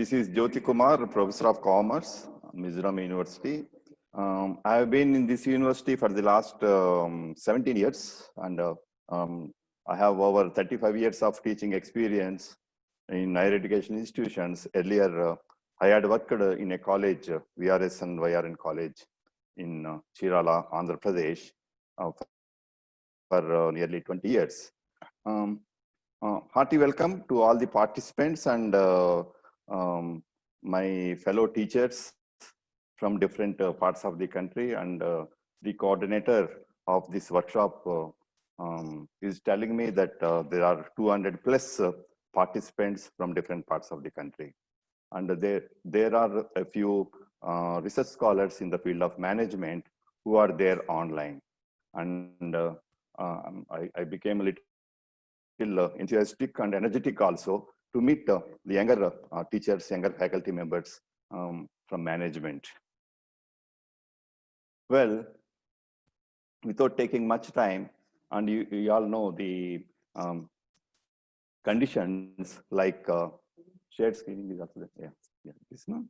This is Jyoti Kumar, Professor of Commerce, Mizoram University. I have been in this university for the last 17 years, and I have over 35 years of teaching experience in higher education institutions. Earlier, I had worked in a college, VRS and YRN College in Chirala, Andhra Pradesh, for nearly 20 years. Hearty welcome to all the participants and my fellow teachers from different parts of the country, and the coordinator of this workshop is telling me that there are 200 plus participants from different parts of the country. And there are a few research scholars in the field of management who are there online. And I became a little enthusiastic and energetic also to meet the younger teachers, younger faculty members from management. Well, without taking much time, and you all know the conditions like shared screening is also there. Yeah, this one.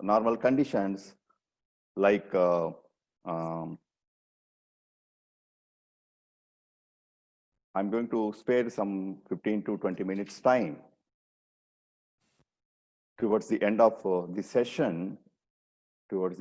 Normal conditions like I'm going to spare some 15 to 20 minutes time towards the end of the session, for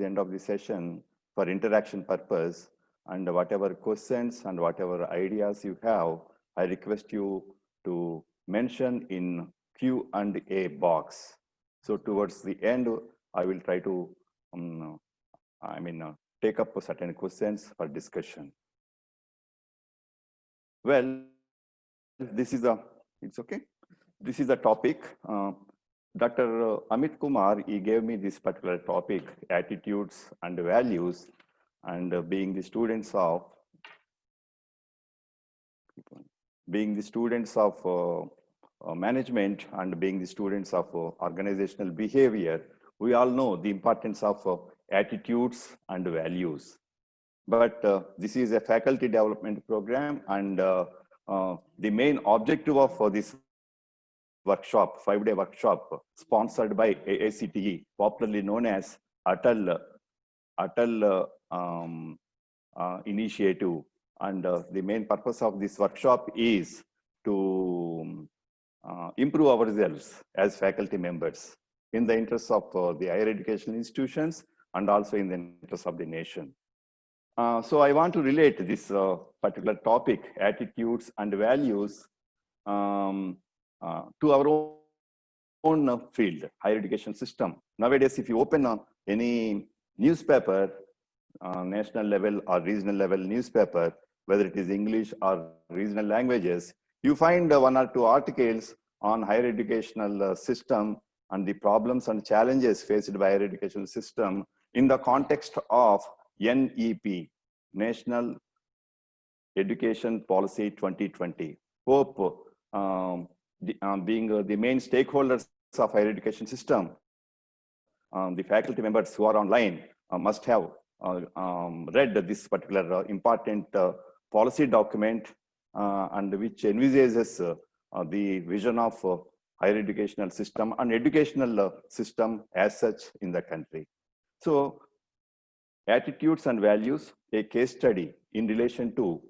interaction purpose, and whatever questions and whatever ideas you have, I request you to mention in Q&A box. So towards the end, I will try to take up certain questions for discussion. Well, this is it's okay. This is a topic. Dr. Amit Kumar, he gave me this particular topic, attitudes and values, and being the students of management and being the students of organizational behavior, we all know the importance of attitudes and values. But this is a faculty development program, and the main objective of this workshop, 5-day workshop, sponsored by AICTE, popularly known as Atal Initiative. And the main purpose of this workshop is to improve ourselves as faculty members in the interest of the higher education institutions and also in the interest of the nation. So I want to relate this particular topic, attitudes and values, to our own field, higher education system. Nowadays, if you open any newspaper, national level or regional level newspaper, whether it is English or regional languages, you find 1 or 2 articles on higher educational system and the problems and challenges faced by higher education system in the context of NEP, National Education Policy 2020. Hope being the main stakeholders of higher education system, the faculty members who are online must have read this particular important policy document, and which envisages the vision of higher educational system and educational system as such in the country. So, attitudes and values, a case study in relation to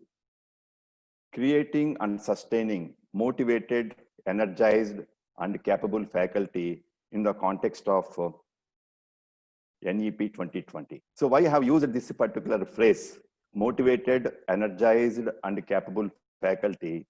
creating and sustaining motivated, energized, and capable faculty in the context of NEP 2020. So why I have used this particular phrase, motivated, energized, and capable faculty?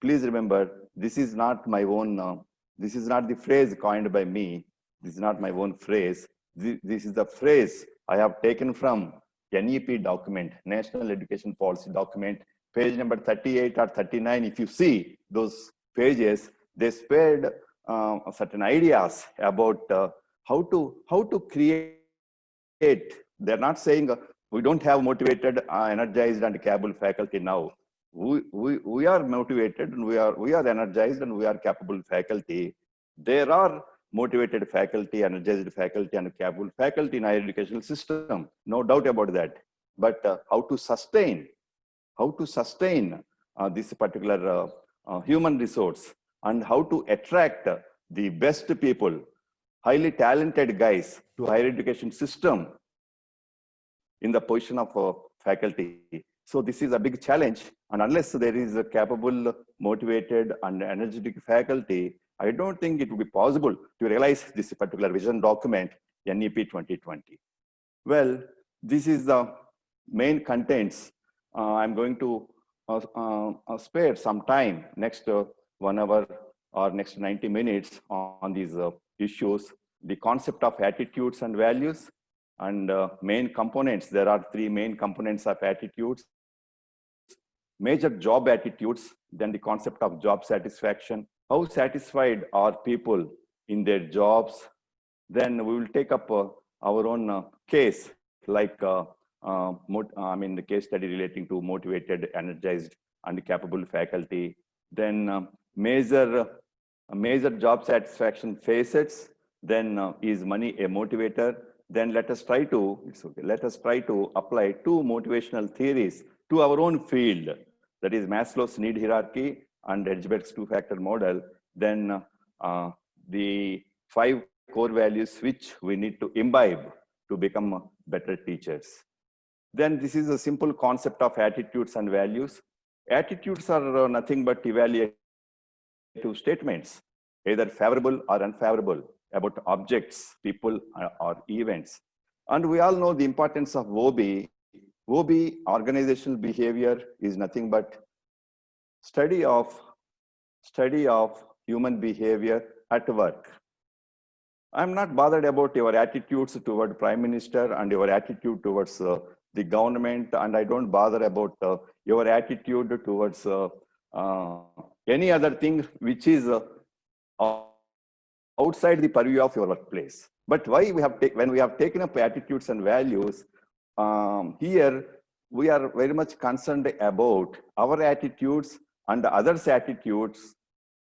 Please remember, this is not my own, this is not the phrase coined by me. This is not my own phrase. This is the phrase I have taken from NEP document, National Education Policy document, page number 38 or 39. If you see those pages, they spared certain ideas about how to create. They're not saying we don't have motivated, energized, and capable faculty now. We are motivated, and we are energized, and we are capable faculty. There are motivated faculty, energized faculty, and capable faculty in higher educational system, no doubt about that. But how to sustain this particular human resource and how to attract the best people, highly talented guys to higher education system in the position of faculty. So this is a big challenge, and unless there is a capable, motivated, and energetic faculty, I don't think it will be possible to realize this particular vision document, NEP 2020. Well, this is the main contents. I'm going to spare some time next 1 hour or next 90 minutes on these issues, the concept of attitudes and values, and main components. There are 3 main components of attitudes: major job attitudes, then the concept of job satisfaction, how satisfied are people in their jobs. Then we will take up our own case, like the case study relating to motivated, energized, and capable faculty. Then major job satisfaction facets. Then is money a motivator? Then let us try to apply 2 motivational theories to our own field, that is Maslow's need hierarchy and Edgeberg's 2-factor model. Then the 5 core values which we need to imbibe to become better teachers. Then this is a simple concept of attitudes and values. Attitudes are nothing but evaluative statements, either favorable or unfavorable, about objects, people, or events. And we all know the importance of OB. OB, organizational behavior, is nothing but study of human behavior at work. I'm not bothered about your attitudes toward Prime Minister and your attitude towards the government, and I don't bother about your attitude towards any other thing which is outside the purview of your workplace. But why when we have taken up attitudes and values, here we are very much concerned about our attitudes and others' attitudes,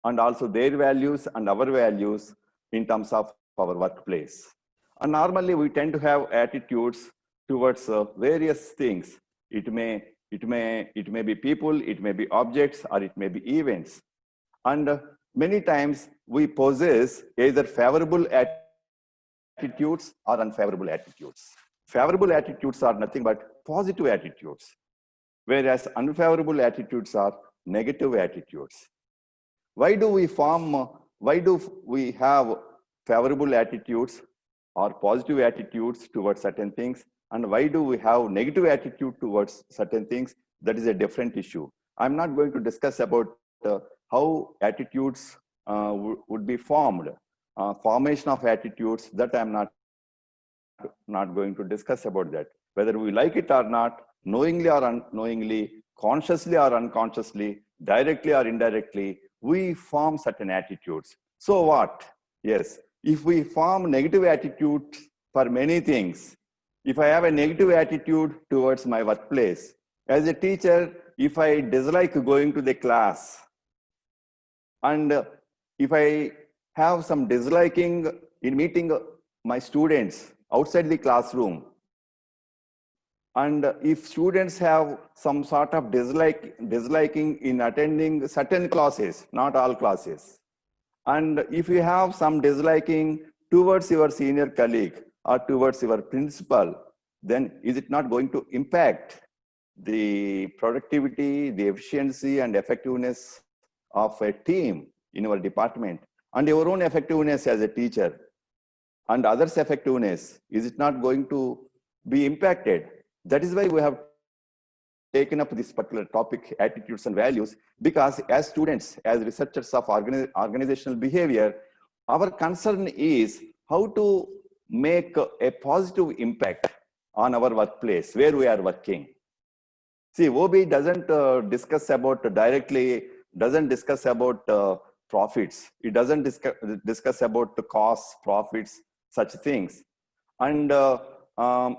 and also their values and our values in terms of our workplace. And normally we tend to have attitudes towards various things. It may be people, it may be objects, or it may be events. And many times we possess either favorable attitudes or unfavorable attitudes. Favorable attitudes are nothing but positive attitudes, whereas unfavorable attitudes are negative attitudes. Why do we have favorable attitudes or positive attitudes towards certain things, and why do we have negative attitude towards certain things? That is a different issue. I'm not going to discuss about how attitudes would be formed, formation of attitudes, that I'm not going to discuss about that. Whether we like it or not, knowingly or unknowingly, consciously or unconsciously, directly or indirectly, we form certain attitudes. So what? Yes, if we form negative attitudes for many things, if I have a negative attitude towards my workplace, as a teacher, if I dislike going to the class, and if I have some disliking in meeting my students outside the classroom, and if students have some sort of disliking in attending certain classes, not all classes, and if you have some disliking towards your senior colleague or towards your principal, then is it not going to impact the productivity, the efficiency and effectiveness of a team in your department, and your own effectiveness as a teacher and others' effectiveness? Is it not going to be impacted? That is why we have taken up this particular topic, attitudes and values, because as students, as researchers of organizational behavior, our concern is how to make a positive impact on our workplace where we are working. See, OB doesn't discuss about profits. It doesn't discuss about the costs, profits, such things. And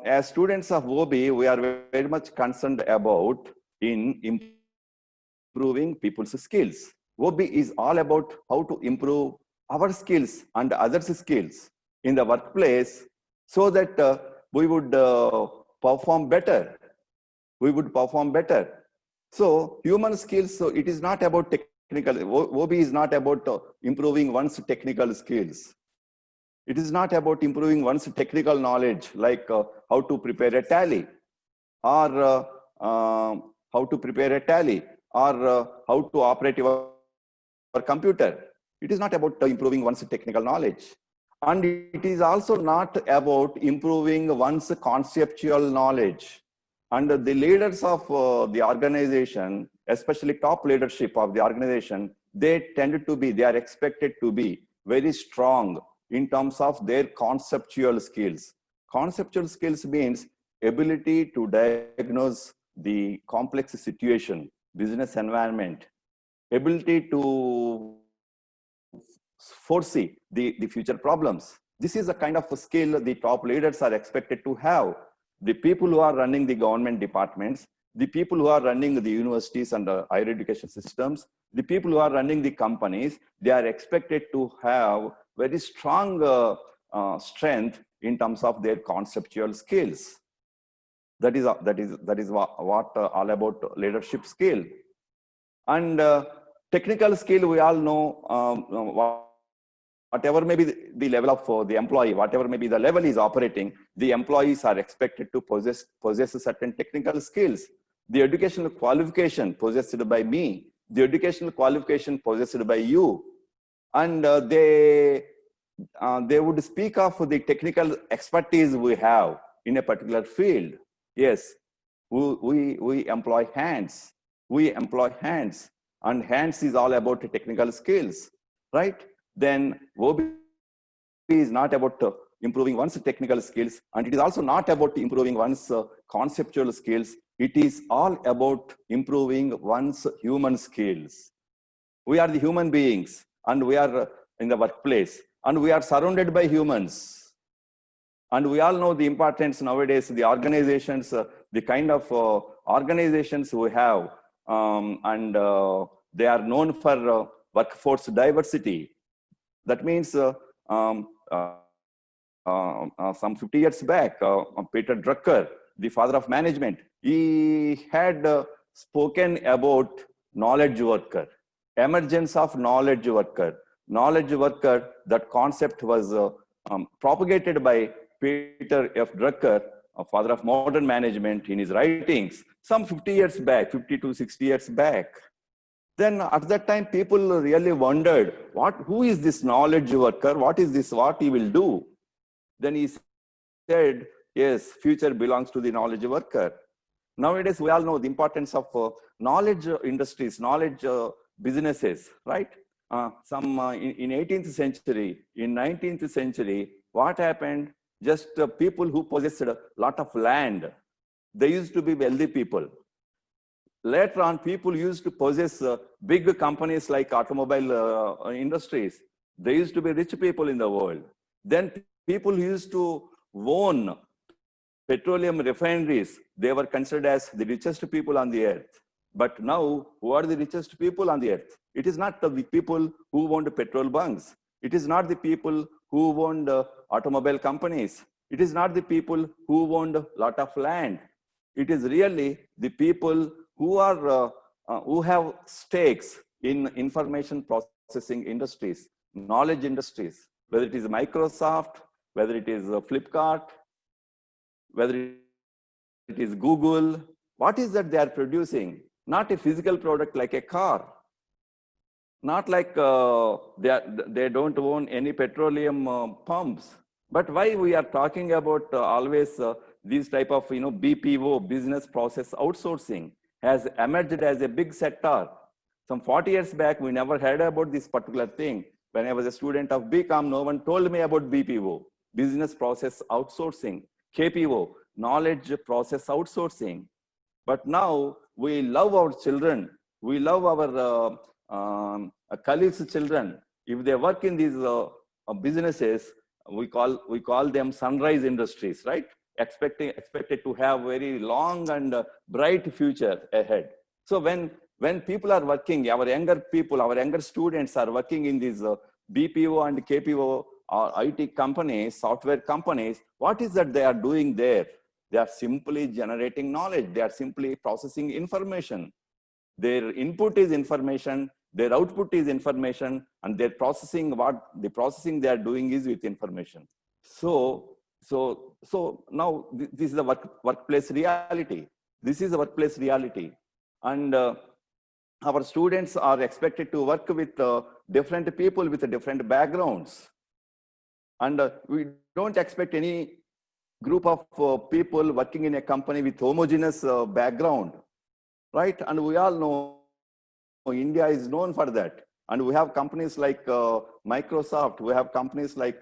as students of OB, we are very much concerned about in improving people's skills. OB is all about how to improve our skills and others' skills in the workplace, so that we would perform better. So human skills, so it is not about OB is not about improving one's technical skills. It is not about improving one's technical knowledge, like how to prepare a tally, or how to prepare a tally, or how to operate your computer. It is not about improving one's technical knowledge. And it is also not about improving one's conceptual knowledge. And the leaders of the organization, especially top leadership of the organization, they are expected to be very strong in terms of their conceptual skills. Conceptual skills means ability to diagnose the complex situation, business environment, ability to foresee the future problems. This is a kind of a skill the top leaders are expected to have. The people who are running the government departments, the people who are running the universities and higher education systems, the people who are running the companies, they are expected to have very strong strength in terms of their conceptual skills. That is what all about leadership skill. And technical skill, we all know, whatever may be the level of the employee, whatever may be the level is operating, the employees are expected to possess certain technical skills. The educational qualification possessed by me, the educational qualification possessed by you, and they would speak of the technical expertise we have in a particular field. Yes, we employ hands. We employ hands, and hands is all about technical skills, right? Then OB is not about improving one's technical skills, and it is also not about improving one's conceptual skills. It is all about improving one's human skills. We are the human beings, and we are in the workplace, and we are surrounded by humans. And we all know the importance nowadays, the organizations, the kind of organizations we have, and they are known for workforce diversity. That means some 50 years back, Peter Drucker, the father of management, he had spoken about knowledge worker, emergence of knowledge worker. Knowledge worker, that concept was propagated by Peter F. Drucker, father of modern management, in his writings, some 50 years back, 50 to 60 years back. Then at that time, people really wondered, who is this knowledge worker? What is this, what he will do? Then he said, yes, future belongs to the knowledge worker. Nowadays, we all know the importance of knowledge industries, knowledge businesses, right? In 18th century, in 19th century, what happened? Just people who possessed a lot of land, they used to be wealthy people. Later on, people used to possess big companies like automobile industries. They used to be rich people in the world. Then people used to own petroleum refineries. They were considered as the richest people on the earth. But now, who are the richest people on the earth? It is not the people who owned petrol bunks. It is not the people who owned automobile companies. It is not the people who owned a lot of land. It is really the people who have stakes in information processing industries, knowledge industries, whether it is Microsoft, whether it is Flipkart, whether it is Google. What is that they are producing? Not a physical product like a car. Not like they don't own any petroleum pumps. But why we are talking about always these type of BPO, business process outsourcing, has emerged as a big sector. Some 40 years back, we never heard about this particular thing. When I was a student of BCom, no one told me about BPO, business process outsourcing, KPO, knowledge process outsourcing. But now we love our children. We love our colleagues' children. If they work in these businesses, we call them sunrise industries, right? Expected to have very long and bright future ahead. So when people are working, our younger people, our younger students are working in these BPO and KPO or IT companies, software companies, what is that they are doing there? They are simply generating knowledge. They are simply processing information. Their input is information. Their output is information, and their processing, what the processing they are doing is with information. So now this is the workplace reality. This is the workplace reality. And our students are expected to work with different people with different backgrounds. And we don't expect any group of people working in a company with homogeneous background, right? And we all know India is known for that. And we have companies like Microsoft, we have companies like,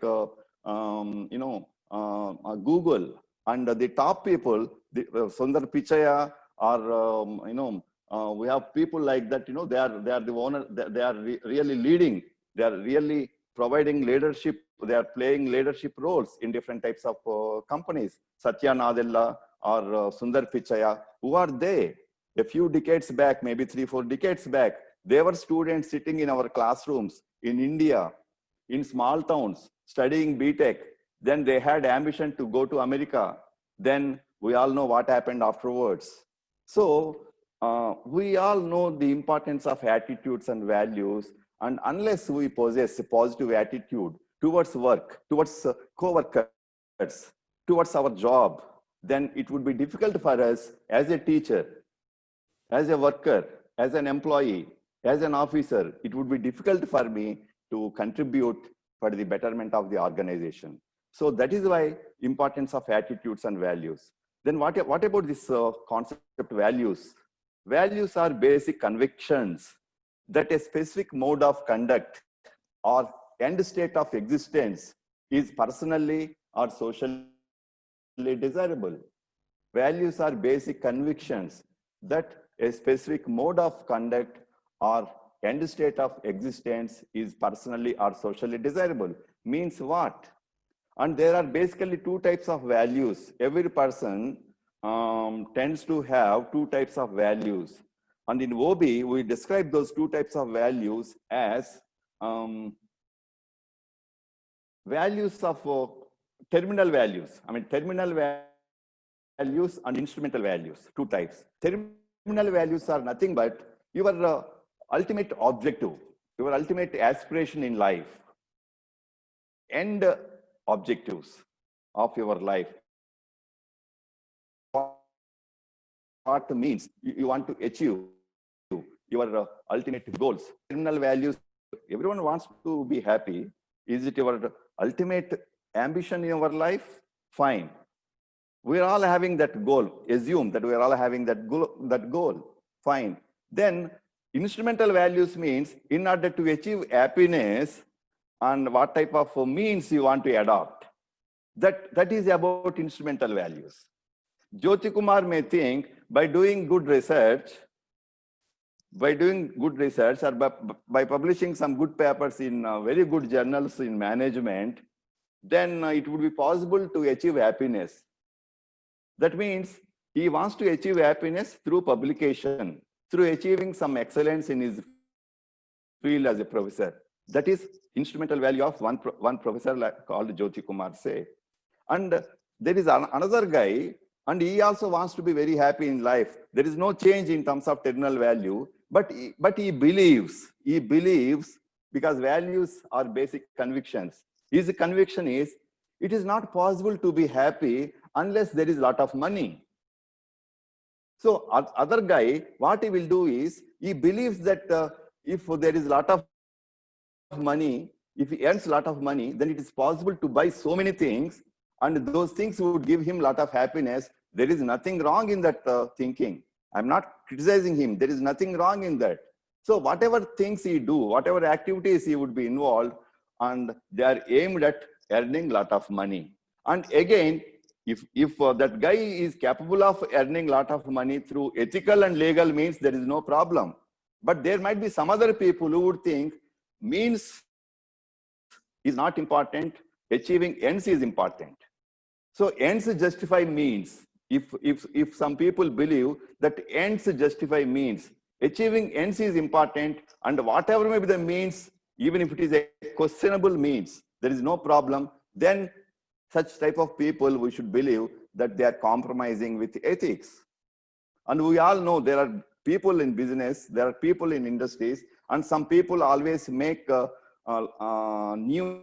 Google, and the top people, Sundar Pichai, or, we have people like that, they are the owner, they are really leading, they are really providing leadership, they are playing leadership roles in different types of companies. Satya Nadella or Sundar Pichai, who are they? A few decades back, maybe 3-4 decades back, they were students sitting in our classrooms in India, in small towns, studying BTech. Then they had ambition to go to America. Then we all know what happened afterwards. So we all know the importance of attitudes and values. And unless we possess a positive attitude towards work, towards co-workers, towards our job, then it would be difficult for us as a teacher, as a worker, as an employee, as an officer. It would be difficult for me to contribute for the betterment of the organization. So that is why importance of attitudes and values. Then what about this concept values? Values are basic convictions that a specific mode of conduct or end state of existence is personally or socially desirable. Values are basic convictions that a specific mode of conduct or end state of existence is personally or socially desirable. Means what? And there are basically two types of values. Every person tends to have two types of values. And in OB, we describe those two types of values as values of terminal values. I mean, terminal values and instrumental values, two types. Terminal values are nothing but your ultimate objective, your ultimate aspiration in life, end objectives of your life. What means you want to achieve your ultimate goals. Terminal values, everyone wants to be happy. Is it your ultimate ambition in your life? Fine. We're all having that goal. Assume that we're all having that goal. Fine. Then instrumental values means in order to achieve happiness and what type of means you want to adopt. That is about instrumental values. Jyoti Kumar may think by doing good research or by publishing some good papers in very good journals in management, then it would be possible to achieve happiness. That means he wants to achieve happiness through publication, through achieving some excellence in his field as a professor. That is instrumental value of one professor called Jyoti Kumar say. And there is another guy, and he also wants to be very happy in life. There is no change in terms of terminal value, but he believes because values are basic convictions. His conviction is, it is not possible to be happy unless there is a lot of money. So other guy, what he will do is, he believes that if there is a lot of money, if he earns a lot of money, then it is possible to buy so many things, and those things would give him a lot of happiness. There is nothing wrong in that thinking. I'm not criticizing him. There is nothing wrong in that. So whatever things he do, whatever activities he would be involved, and they are aimed at earning a lot of money. And again, if that guy is capable of earning a lot of money through ethical and legal means, there is no problem. But there might be some other people who would think means is not important, achieving ends is important. So ends justify means. If some people believe that ends justify means, achieving ends is important, and whatever may be the means, even if it is a questionable means, there is no problem, then such type of people, we should believe that they are compromising with ethics. And we all know there are people in business, there are people in industries And some people always make news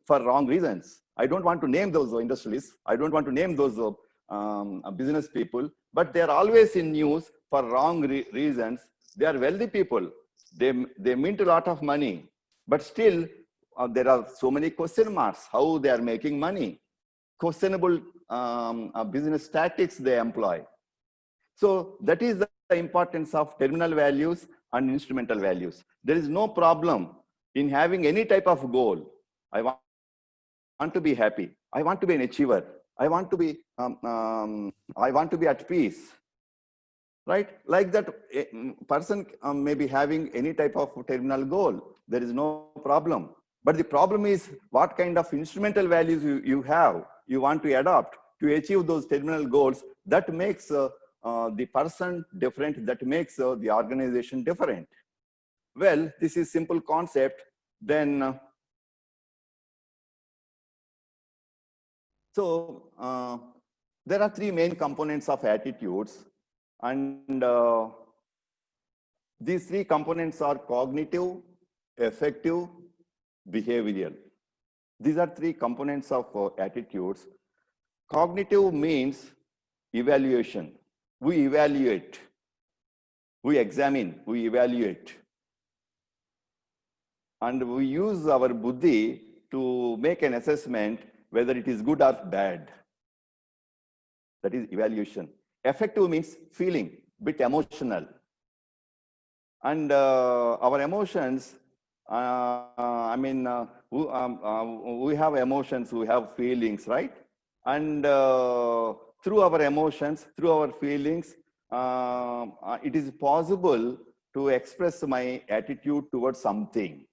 for wrong reasons. I don't want to name those industrialists. I don't want to name those business people, but they are always in news for wrong reasons. They are wealthy people. They mint a lot of money, but still there are so many question marks how they are making money. Questionable business tactics they employ. So that is the importance of terminal values and instrumental values. There is no problem in having any type of goal. I want to be happy. I want to be an achiever. I want to be at peace. Right? Like that person may be having any type of terminal goal. There is no problem. But the problem is what kind of instrumental values you have, you want to adopt to achieve those terminal goals. That makes the person different, that makes the organization different. Well, this is simple concept. Then, there are three main components of attitudes. And these three components are cognitive, affective, behavioral. These are three components of attitudes. Cognitive means evaluation. We evaluate, we examine, we evaluate. And we use our buddhi to make an assessment whether it is good or bad. That is evaluation. Affective means feeling, bit emotional. And our emotions, we have emotions, we have feelings, right? And through our emotions, through our feelings, it is possible to express my attitude towards something.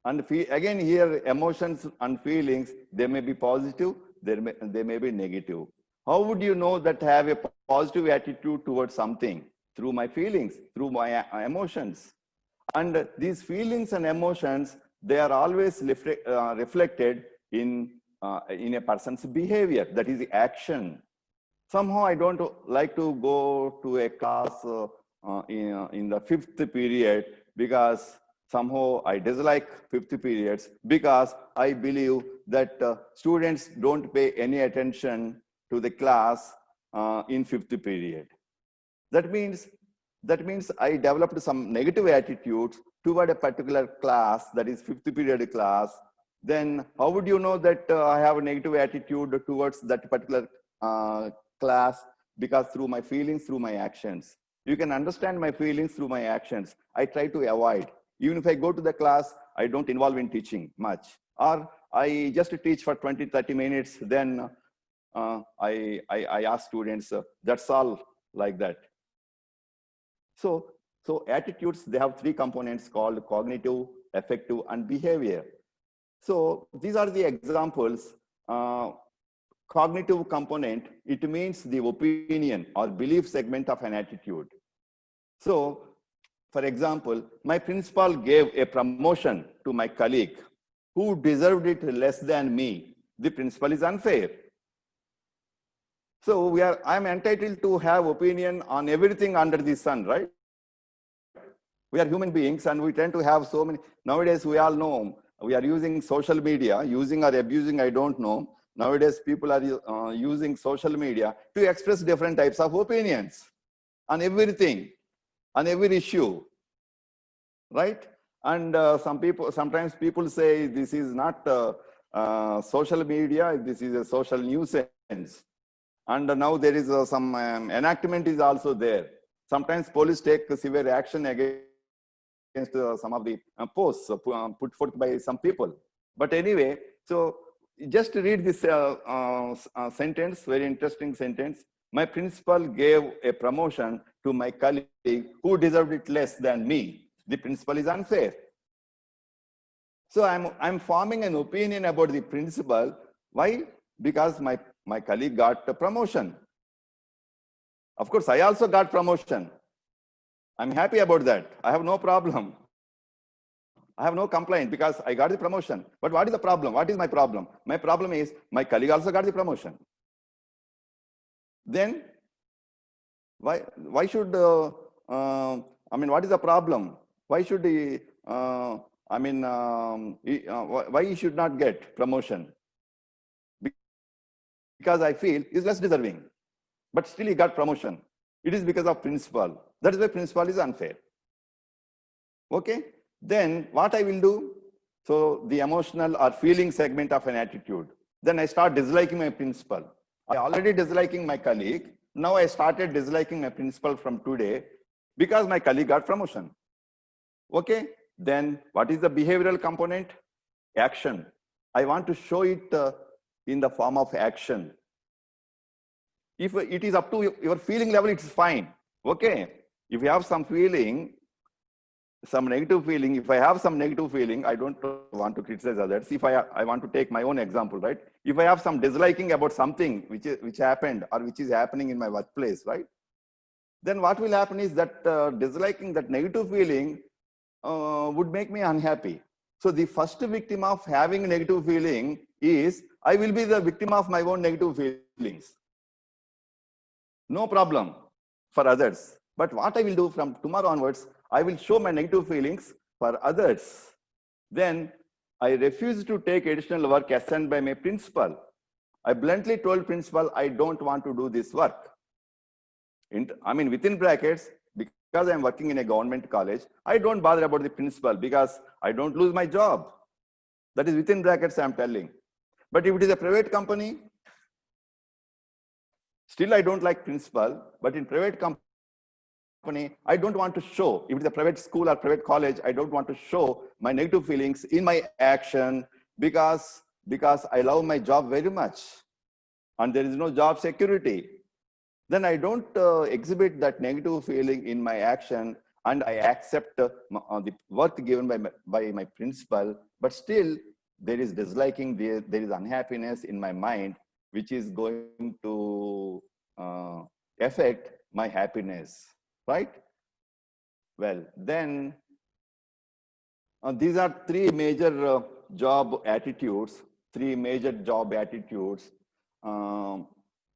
And again, here, emotions and feelings, they may be positive, they may be negative. How would you know that I have a positive attitude towards something? Through my feelings, through my emotions. And these feelings and emotions, they are always reflected in a person's behavior, that is the action. Somehow I don't like to go to a class in the fifth period because somehow I dislike fifth periods because I believe that students don't pay any attention to the class in fifth period. That means I developed some negative attitudes toward a particular class, that is fifth period class. Then how would you know that I have a negative attitude towards that particular class? Because through my feelings, through my actions. You can understand my feelings through my actions. I try to avoid. Even if I go to the class, I don't involve in teaching much. Or I just teach for 20, 30 minutes. Then I ask students, that's all, like that. So attitudes, they have three components called cognitive, affective, and behavior. So these are the examples. Cognitive component, it means the opinion or belief segment of an attitude. So, for example, my principal gave a promotion to my colleague who deserved it less than me. The principal is unfair. So I'm entitled to have opinion on everything under the sun, right? We are human beings and we tend to have so many. Nowadays, we all know we are using social media, using or abusing, I don't know. Nowadays, people are using social media to express different types of opinions on everything, on every issue, right? And sometimes people say this is not social media, this is a social nuisance. And now there is some enactment is also there. Sometimes police take severe action against some of the posts put forth by some people. But anyway, so just read this sentence, very interesting sentence. My principal gave a promotion to my colleague who deserved it less than me. The principal is unfair. So I'm forming an opinion about the principal. Why? Because my colleague got a promotion. Of course, I also got promotion. I'm happy about that. I have no problem. I have no complaint because I got the promotion. But what is the problem? What is my problem? My problem is my colleague also got the promotion. Then why should, what is the problem? Why should he, why he should not get promotion? Because I feel he's less deserving, but still he got promotion. It is because of principle. That is why principle is unfair. Okay, then what I will do? So the emotional or feeling segment of an attitude. Then I start disliking my principal. I already disliking my colleague. Now I started disliking my principal from today because my colleague got promotion. Okay, then what is the behavioral component? Action. I want to show it in the form of action. If it is up to your feeling level, it's fine. Okay, if you have some feeling, some negative feeling, if I have some negative feeling, I don't want to criticize others. If I want to take my own example, right? If I have some disliking about something which happened or which is happening in my workplace, right? Then what will happen is that disliking, that negative feeling would make me unhappy. So the first victim of having a negative feeling is I will be the victim of my own negative feelings. No problem for others. But what I will do from tomorrow onwards, I will show my negative feelings for others. Then I refuse to take additional work assigned by my principal. I bluntly told principal, I don't want to do this work. Within brackets, because I'm working in a government college, I don't bother about the principal because I don't lose my job. That is within brackets I'm telling. But if it is a private company, still I don't like principal, but in private company, I don't want to show, if it's a private school or private college, I don't want to show my negative feelings in my action because I love my job very much and there is no job security. Then I don't exhibit that negative feeling in my action and I accept the work given by my principal, but still there is disliking, there is unhappiness in my mind, which is going to affect my happiness. Right? Well, then these are three major job attitudes,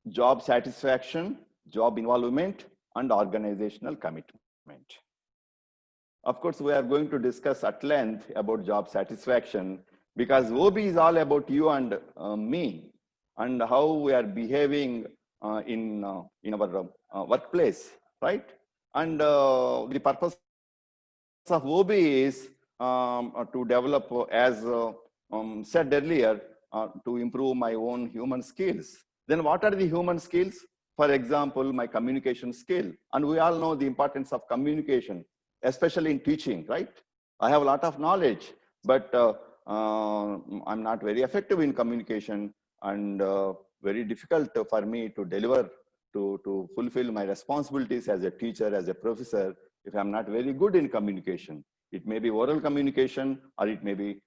job satisfaction, job involvement, and organizational commitment. Of course, we are going to discuss at length about job satisfaction because OB is all about you and me and how we are behaving in our workplace, right? And the purpose of OB is to develop, as said earlier, to improve my own human skills. Then what are the human skills? For example, my communication skill. And we all know the importance of communication, especially in teaching, right? I have a lot of knowledge, but I'm not very effective in communication and very difficult for me to deliver, to fulfill my responsibilities as a teacher, as a professor, if I'm not very good in communication. It may be oral communication or it may be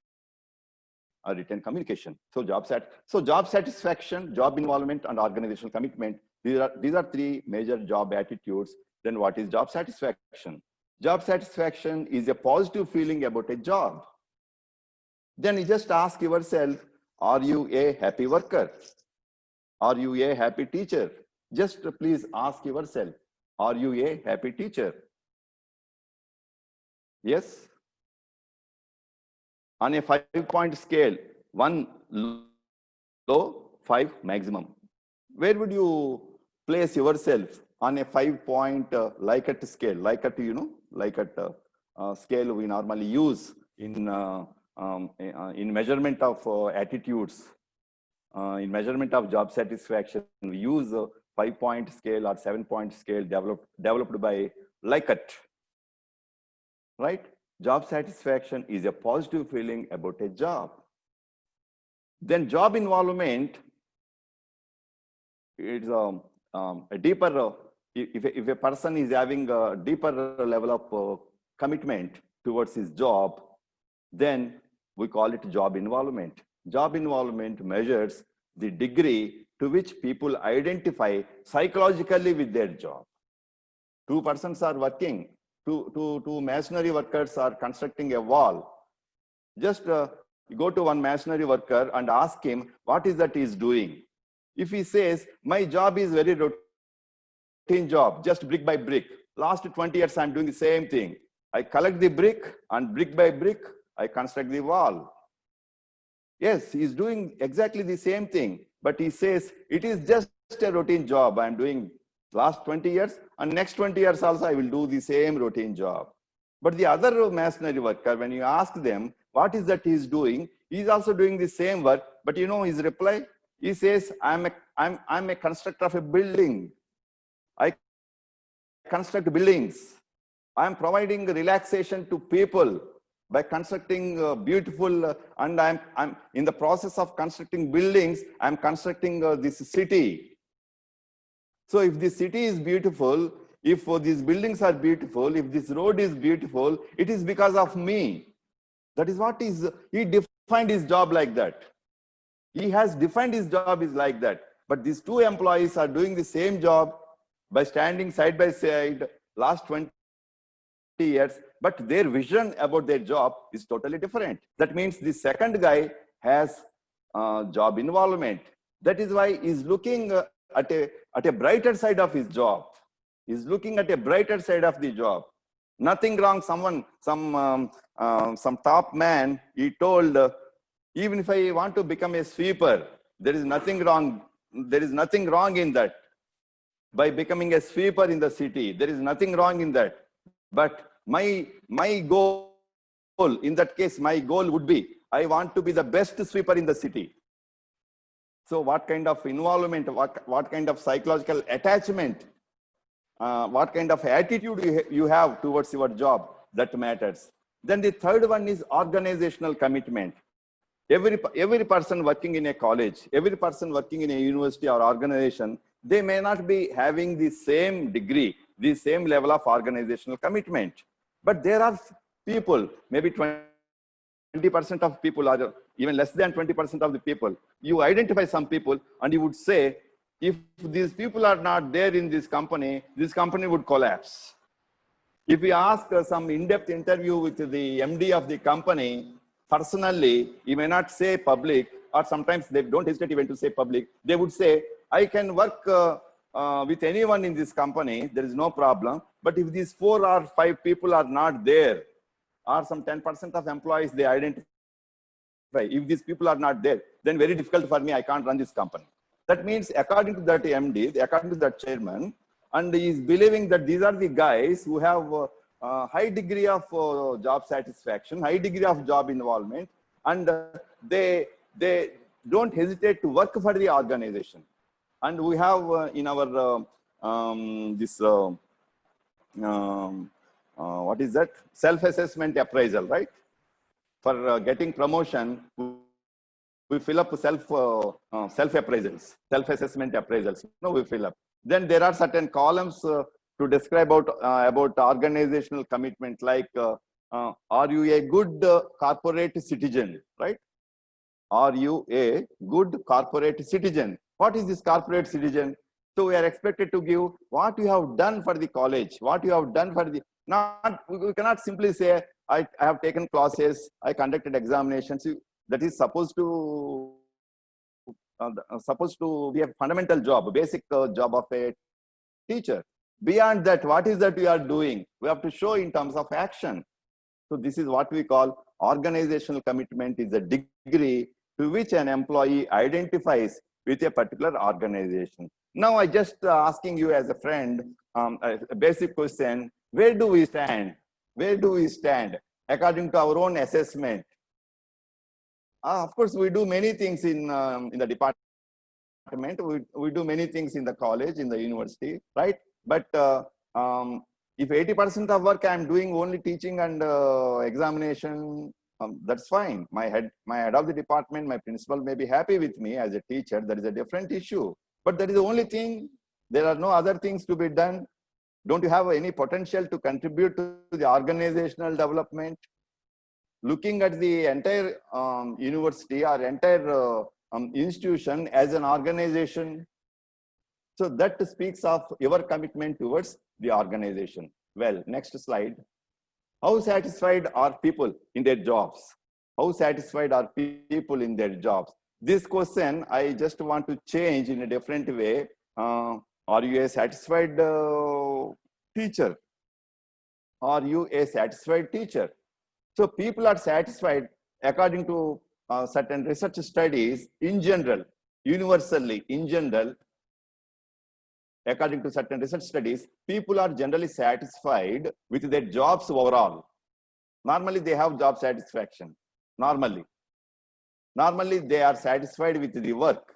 a written communication. So job satisfaction, job involvement, and organizational commitment, these are three major job attitudes. Then what is job satisfaction? Job satisfaction is a positive feeling about a job. Then you just ask yourself, are you a happy worker? Are you a happy teacher? Just please ask yourself, are you a happy teacher? Yes? On a 5-point scale, 1 low, 5 maximum. Where would you place yourself on a 5-point Likert scale? Likert, you know, Likert scale we normally use in measurement of attitudes, in measurement of job satisfaction. We use a 5-point scale or 7-point scale developed by Likert, right? Job satisfaction is a positive feeling about a job. Then job involvement, it's a deeper, if a person is having a deeper level of commitment towards his job, then we call it job involvement. Job involvement measures the degree to which people identify psychologically with their job. 2 persons are working, two masonry workers are constructing a wall. Just go to one masonry worker and ask him what is that he is doing. If he says, my job is very routine job, just brick by brick. Last 20 years, I'm doing the same thing. I collect the brick and brick by brick, I construct the wall. Yes, he's doing exactly the same thing, but he says it is just a routine job I'm doing last 20 years, and next 20 years also I will do the same routine job. But the other masonry worker, when you ask them what is that he's doing, he's also doing the same work, but you know his reply? He says, I'm a constructor of a building. I construct buildings. I'm providing relaxation to people by constructing beautiful, and I'm in the process of constructing buildings. I'm constructing this city. So if the city is beautiful, if these buildings are beautiful, if this road is beautiful, it is because of me. That is what he defined his job like that. He has defined his job is like that. But these two employees are doing the same job by standing side by side last 20 years, but their vision about their job is totally different. That means the second guy has job involvement. That is why he's looking at a brighter side of his job. He's looking at a brighter side of the job. Nothing wrong. Some top man, he told, even if I want to become a sweeper, there is nothing wrong. There is nothing wrong in that. By becoming a sweeper in the city, there is nothing wrong in that. But my goal, in that case, my goal would be, I want to be the best sweeper in the city. So what kind of involvement, what kind of psychological attachment, what kind of attitude you have towards your job, that matters. Then the third one is organizational commitment. Every person working in a college, every person working in a university or organization, they may not be having the same degree, the same level of organizational commitment. But there are people, maybe 20% of people, or even less than 20% of the people, you identify some people and you would say, if these people are not there in this company would collapse. If we ask some in-depth interview with the MD of the company, personally, he may not say public, or sometimes they don't hesitate even to say public. They would say, I can work with anyone in this company, there is no problem. But if these 4 or 5 people are not there, or some 10% of employees they identify, if these people are not there, then very difficult for me, I can't run this company. That means according to that MD, according to that chairman, and he is believing that these are the guys who have a high degree of job satisfaction, high degree of job involvement, and they don't hesitate to work for the organization. And we have in our what is that? Self-assessment appraisal, right? For getting promotion, we fill up self-appraisals, self-assessment appraisals. No, we fill up. Then there are certain columns to describe about organizational commitment, like are you a good corporate citizen, right? Are you a good corporate citizen? What is this corporate citizen? So we are expected to give what you have done for the college, what you have done for the, we cannot simply say, I have taken classes, I conducted examinations. That is supposed to be a fundamental job, a basic job of a teacher. Beyond that, what is that we are doing? We have to show in terms of action. So this is what we call organizational commitment, is a degree to which an employee identifies with a particular organization. Now I just asking you as a friend, a basic question, where do we stand? Where do we stand according to our own assessment? Of course, we do many things in the department. We do many things in the college, in the university, right? But if 80% of work I'm doing only teaching and examination, that's fine. My head of the department, my principal may be happy with me as a teacher. That is a different issue. But that is the only thing. There are no other things to be done. Don't you have any potential to contribute to the organizational development? Looking at the entire university or entire institution as an organization. So that speaks of your commitment towards the organization. Well, next slide. How satisfied are people in their jobs? How satisfied are people in their jobs? This question, I just want to change in a different way. Are you a satisfied teacher? Are you a satisfied teacher? So people are satisfied according to certain research studies in general, universally in general, according to certain research studies, people are generally satisfied with their jobs overall. Normally they have job satisfaction. Normally they are satisfied with the work,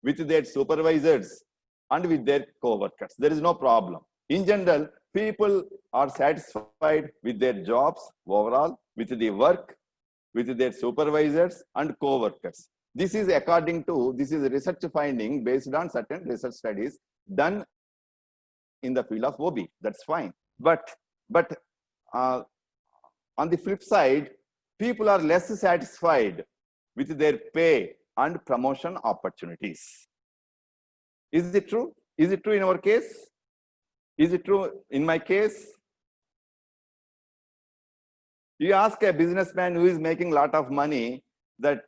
with their supervisors and with their co-workers. There is no problem. In general, people are satisfied with their jobs overall, with the work, with their supervisors and co-workers. This is according to, this is a research finding based on certain research studies done in the field of OB. That's fine. But on the flip side, people are less satisfied with their pay and promotion opportunities. Is it true? Is it true in our case? Is it true in my case? You ask a businessman who is making a lot of money that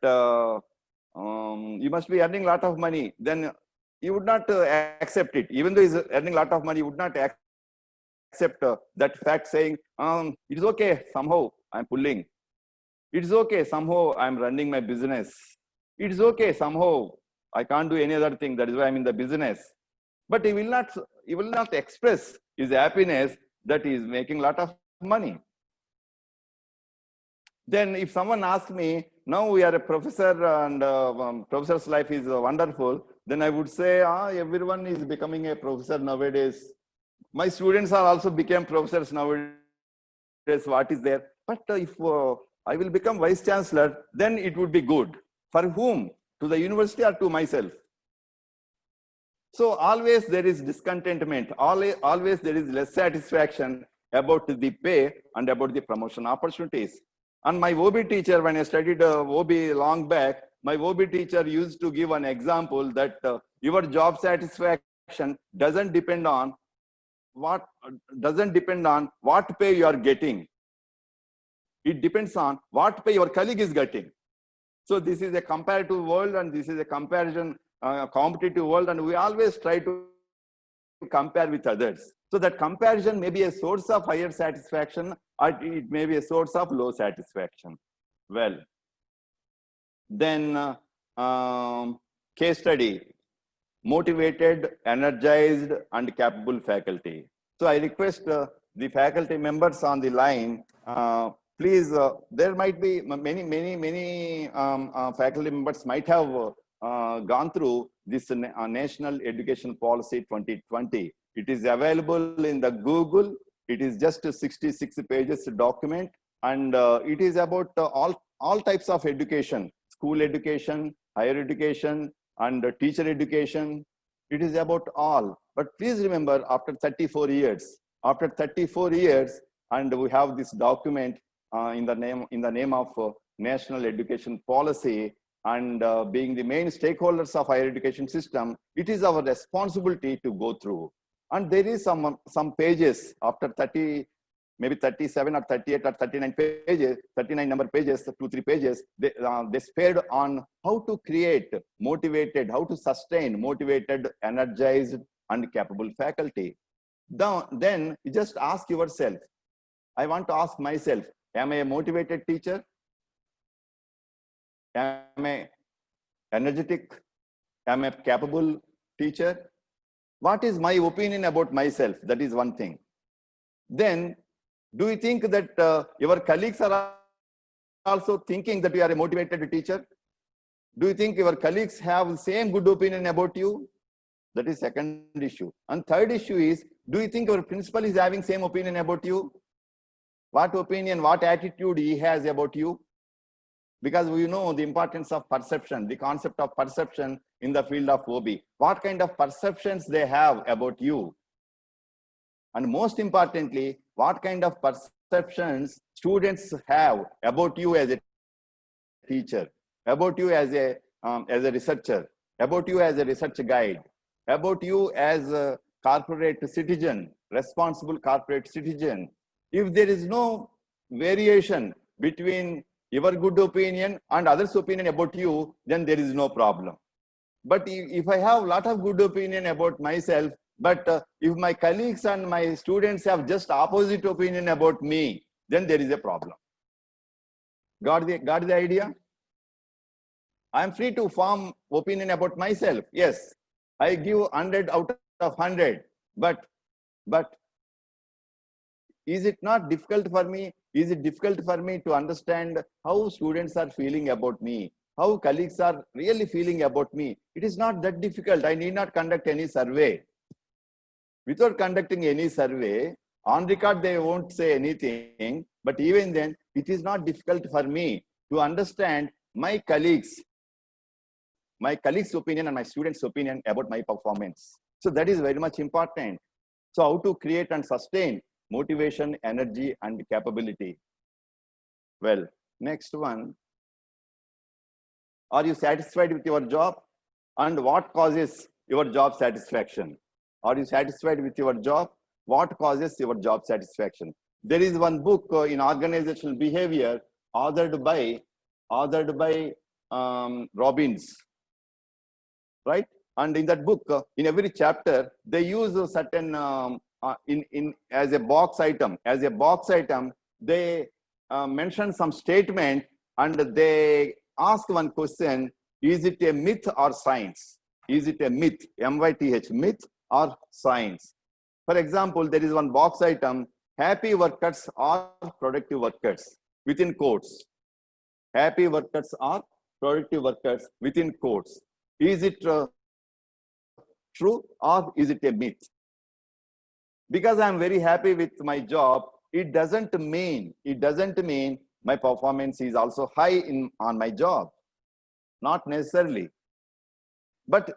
you must be earning a lot of money, then you would not accept it. Even though he's earning a lot of money, you would not accept that fact, saying, it is okay, somehow I'm pulling. It's okay, somehow I'm running my business. It's okay, somehow I can't do any other thing, that is why I'm in the business. But he will not express his happiness that he is making a lot of money. Then if someone asks me, now we are a professor and professor's life is wonderful, then I would say, everyone is becoming a professor nowadays. My students are also became professors nowadays. What is there? But if I will become vice chancellor, then it would be good. For whom? To the university or to myself? So always there is discontentment. Always there is less satisfaction about the pay and about the promotion opportunities. And my OB teacher, when I studied OB long back, my OB teacher used to give an example that your job satisfaction doesn't depend on what pay you are getting. It depends on what pay your colleague is getting. So this is a comparative world, and this is a comparison, competitive world, and we always try to compare with others. So that comparison may be a source of higher satisfaction, or it may be a source of low satisfaction. Well, then case study, motivated, energized, and capable faculty. So I request the faculty members on the line, please, there might be many faculty members might have gone through this National Education Policy 2020. It is available in the Google. It is just a 66 pages document, and it is about all types of education, school education, higher education, and teacher education. It is about all. But please remember, after 34 years, and we have this document in the name of National Education Policy, and being the main stakeholders of higher education system, it is our responsibility to go through. And there is some pages after 30, maybe 37 or 38 or 39 pages, 39 number pages, 2-3 pages, they spared on how to create motivated, how to sustain motivated, energized, and capable faculty. Then you just ask yourself, I want to ask myself, am I a motivated teacher? Am I energetic? Am I a capable teacher? What is my opinion about myself? That is one thing. Then, do you think that your colleagues are also thinking that you are a motivated teacher? Do you think your colleagues have the same good opinion about you? That is second issue. And third issue is, do you think your principal is having same opinion about you? What opinion, what attitude he has about you? Because we know the importance of perception, the concept of perception in the field of OB. What kind of perceptions they have about you? And most importantly, what kind of perceptions students have about you as a teacher, about you as a researcher, about you as a research guide, about you as a corporate citizen, responsible corporate citizen. If there is no variation between your good opinion and others' opinion about you, then there is no problem. But if I have a lot of good opinion about myself, But if my colleagues and my students have just opposite opinion about me, then there is a problem. Got the idea? I am free to form opinion about myself. Yes, I give 100 out of 100. But is it not difficult for me? Is it difficult for me to understand how students are feeling about me? How colleagues are really feeling about me? It is not that difficult. I need not conduct any survey. Without conducting any survey, on record they won't say anything. But even then, it is not difficult for me to understand my colleagues' opinion and my students' opinion about my performance. So that is very much important. So how to create and sustain motivation, energy, and capability? Well, next one. Are you satisfied with your job? And what causes your job satisfaction? Are you satisfied with your job? What causes your job satisfaction? There is one book in organizational behavior authored by Robbins, right? And in that book, in every chapter, they use a certain as a box item. As a box item, they mention some statement and they ask one question: is it a myth or science? Is it a myth? M-Y-T-H, myth or science? For example, there is one box item: happy workers are productive workers, within quotes. Happy workers are productive workers, within quotes. Is it true or is it a myth? Because I'm very happy with my job, it doesn't mean my performance is also high on my job. Not necessarily. But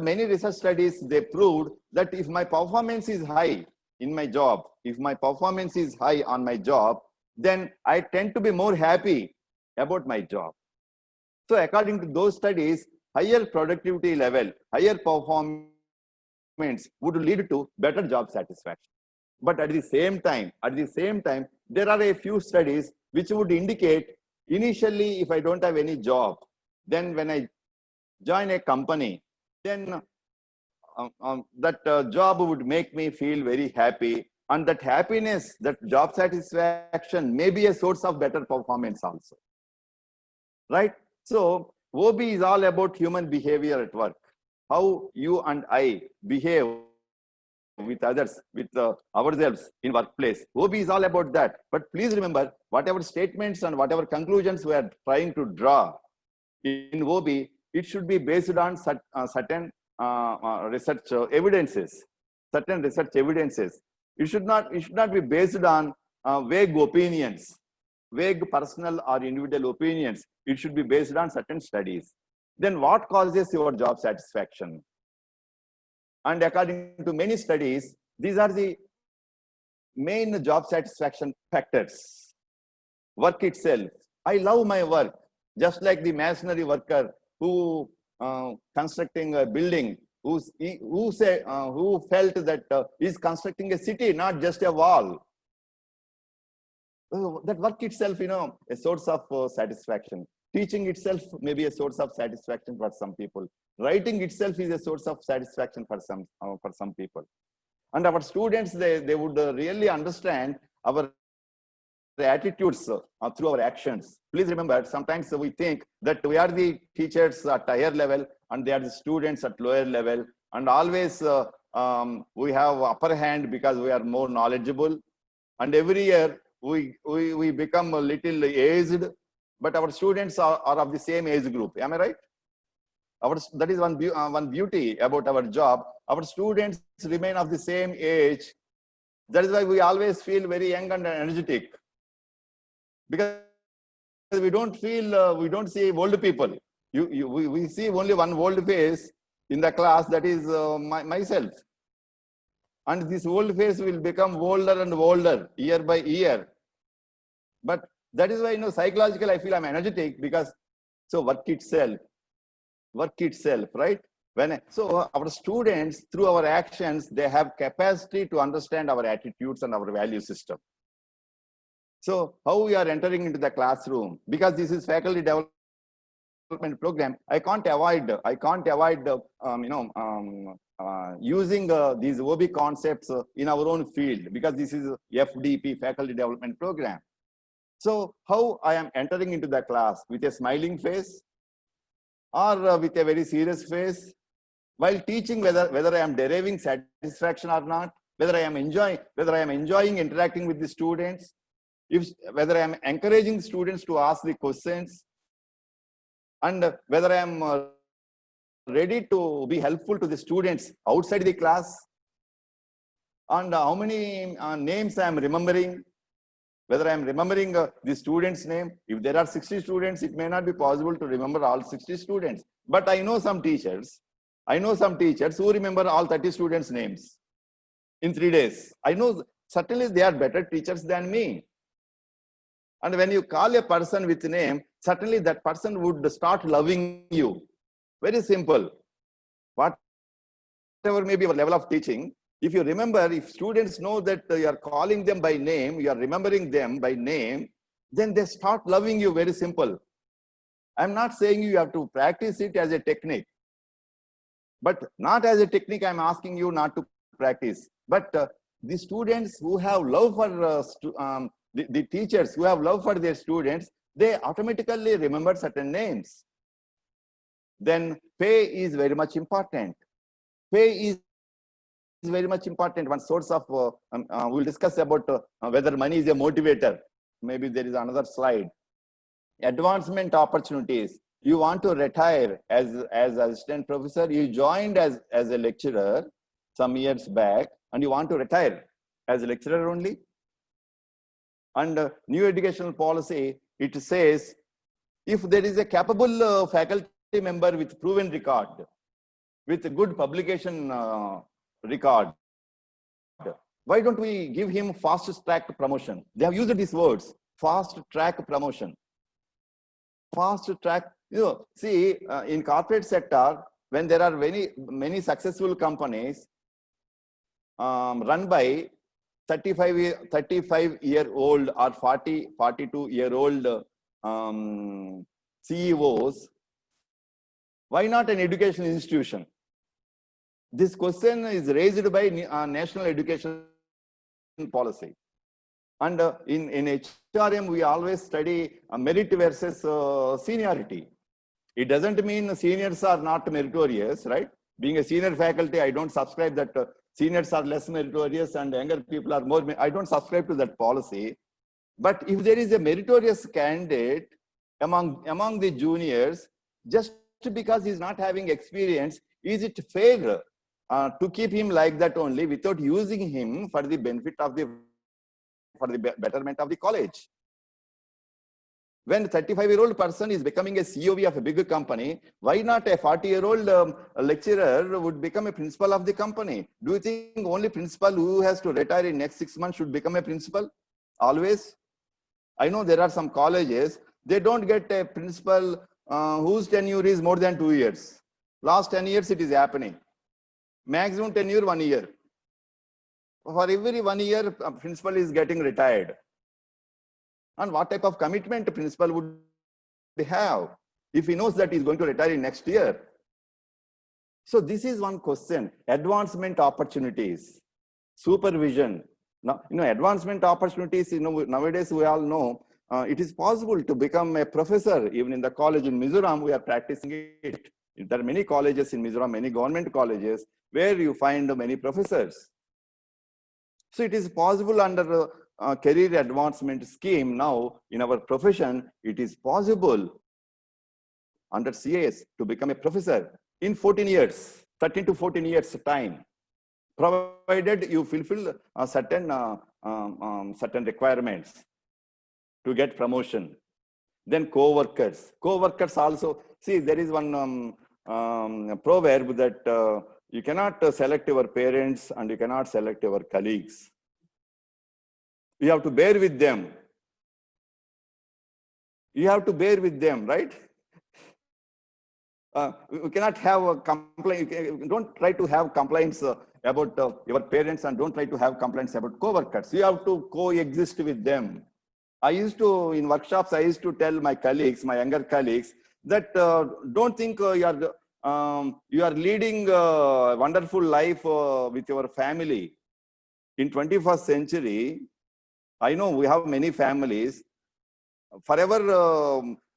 many research studies, they proved that if my performance is high in my job, if my performance is high on my job, then I tend to be more happy about my job. So according to those studies, higher productivity level, higher performance would lead to better job satisfaction. But at the same time, there are a few studies which would indicate initially, if I don't have any job, then when I join a company, then that job would make me feel very happy. And that happiness, that job satisfaction may be a source of better performance also. Right? So OB is all about human behavior at work. How you and I behave with others, with ourselves in workplace. OB is all about that. But please remember, whatever statements and whatever conclusions we are trying to draw in OB, it should be based on certain research evidences. Certain research evidences. It should not be based on vague opinions, vague personal or individual opinions. It should be based on certain studies. Then what causes your job satisfaction? And according to many studies, these are the main job satisfaction factors. Work itself. I love my work, just like the masonry worker who constructing a building, who felt that is constructing a city, not just a wall. That work itself, a source of satisfaction. Teaching itself may be a source of satisfaction for some people. Writing itself is a source of satisfaction for some people. And our students, they would really understand our attitudes through our actions. Please remember, sometimes we think that we are the teachers at higher level and they are the students at lower level. And always we have upper hand because we are more knowledgeable. And every year we become a little aged, but our students are of the same age group. Am I right? That is one beauty about our job. Our students remain of the same age. That is why we always feel very young and energetic. Because we don't see old people. We see only one old face in the class, that is myself. And this old face will become older and older year by year. But that is why, psychologically, I feel I'm energetic because, so work itself, right? So our students, through our actions, they have capacity to understand our attitudes and our value system. So how we are entering into the classroom, because this is faculty development program, I can't avoid using these OB concepts in our own field, because this is FDP, Faculty Development Program. So how I am entering into the class, with a smiling face or with a very serious face, while teaching, whether I am deriving satisfaction or not, whether I am enjoying interacting with the students, whether I am encouraging students to ask the questions, and whether I am ready to be helpful to the students outside the class, and how many names I am remembering, whether I am remembering the student's name. If there are 60 students, it may not be possible to remember all 60 students. But I know some teachers who remember all 30 students' names in 3 days. I know certainly they are better teachers than me. And when you call a person with a name, certainly that person would start loving you. Very simple. Whatever may be your level of teaching, if you remember, if students know that you are calling them by name, you are remembering them by name, then they start loving you. Very simple. I'm not saying you have to practice it as a technique, but not as a technique. I'm asking you not to practice. But the students who have love for the teachers who have love for their students, they automatically remember certain names. Then pay is very much important. Pay is very much important. One source of, we'll discuss about whether money is a motivator. Maybe there is another slide. Advancement opportunities. You want to retire as assistant professor. You joined as a lecturer some years back, and you want to retire as a lecturer only. And new educational policy, it says, if there is a capable faculty member with proven record, with a good publication record, why don't we give him fast track promotion? They have used these words, fast track promotion. Fast track, see, in corporate sector, when there are many successful companies run by 35-year-old or 42-year-old CEOs, why not an education institution? This question is raised by National Education Policy. And in HRM, we always study merit versus seniority. It doesn't mean seniors are not meritorious, right? Being a senior faculty, I don't subscribe that seniors are less meritorious and younger people are more. I don't subscribe to that policy. But if there is a meritorious candidate among the juniors, just because he's not having experience, is it fair to keep him like that only without using him for the benefit of for the betterment of the college? When a 35-year-old person is becoming a COV of a bigger company, why not a 40-year-old lecturer would become a principal of the company? Do you think only principal who has to retire in next 6 months should become a principal? Always? I know there are some colleges, they don't get a principal whose tenure is more than 2 years. Last 10 years it is happening. Maximum tenure 1 year. For every 1 year, a principal is getting retired. And what type of commitment a principal would have if he knows that he's going to retire in next year? So this is one question. Advancement opportunities, supervision. Now, advancement opportunities, nowadays we all know it is possible to become a professor even in the college. In Mizoram, we are practicing it. There are many colleges in Mizoram, many government colleges where you find many professors. So it is possible under a career advancement scheme now in our profession, it is possible under CAS to become a professor in 14 years, 13 to 14 years time, provided you fulfill certain requirements to get promotion. Then co-workers also, see, there is one proverb that you cannot select your parents and you cannot select your colleagues. You have to bear with them. You have to bear with them, right? You cannot have a complaint. Don't try to have complaints about your parents and don't try to have complaints about co-workers. You have to coexist with them. In workshops, I used to tell my colleagues, my younger colleagues, that don't think you are you are leading a wonderful life with your family. In 21st century, I know we have many families. Forever,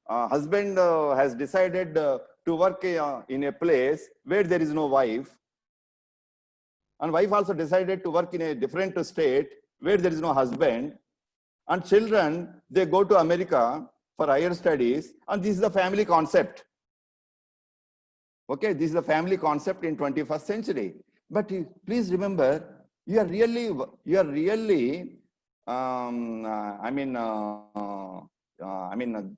husband has decided to work in a place where there is no wife. And wife also decided to work in a different state where there is no husband. And children, they go to America for higher studies. And this is the family concept. Okay, this is the family concept in 21st century. But please remember, you are really,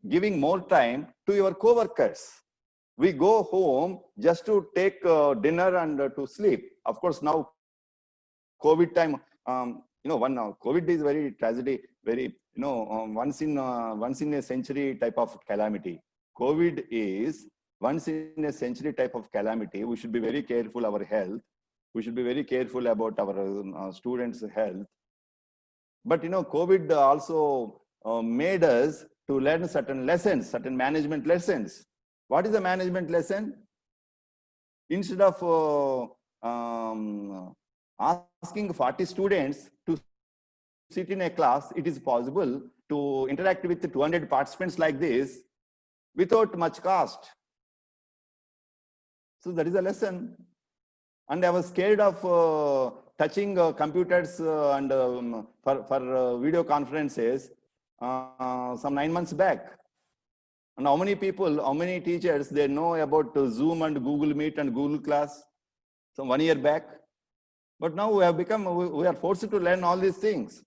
giving more time to your co-workers. We go home just to take dinner and to sleep. Of course, now COVID time, COVID is very tragedy, very, once in a century type of calamity. COVID is once in a century type of calamity. We should be very careful our health. We should be very careful about our students' health. But COVID also made us to learn certain lessons, certain management lessons. What is the management lesson? Instead of asking 40 students to sit in a class, it is possible to interact with 200 participants like this without much cost. So that is a lesson. And I was scared of touching computers and for video conferences some 9 months back. And how many people, how many teachers, they know about Zoom and Google Meet and Google Class some 1 year back. But now we are forced to learn all these things.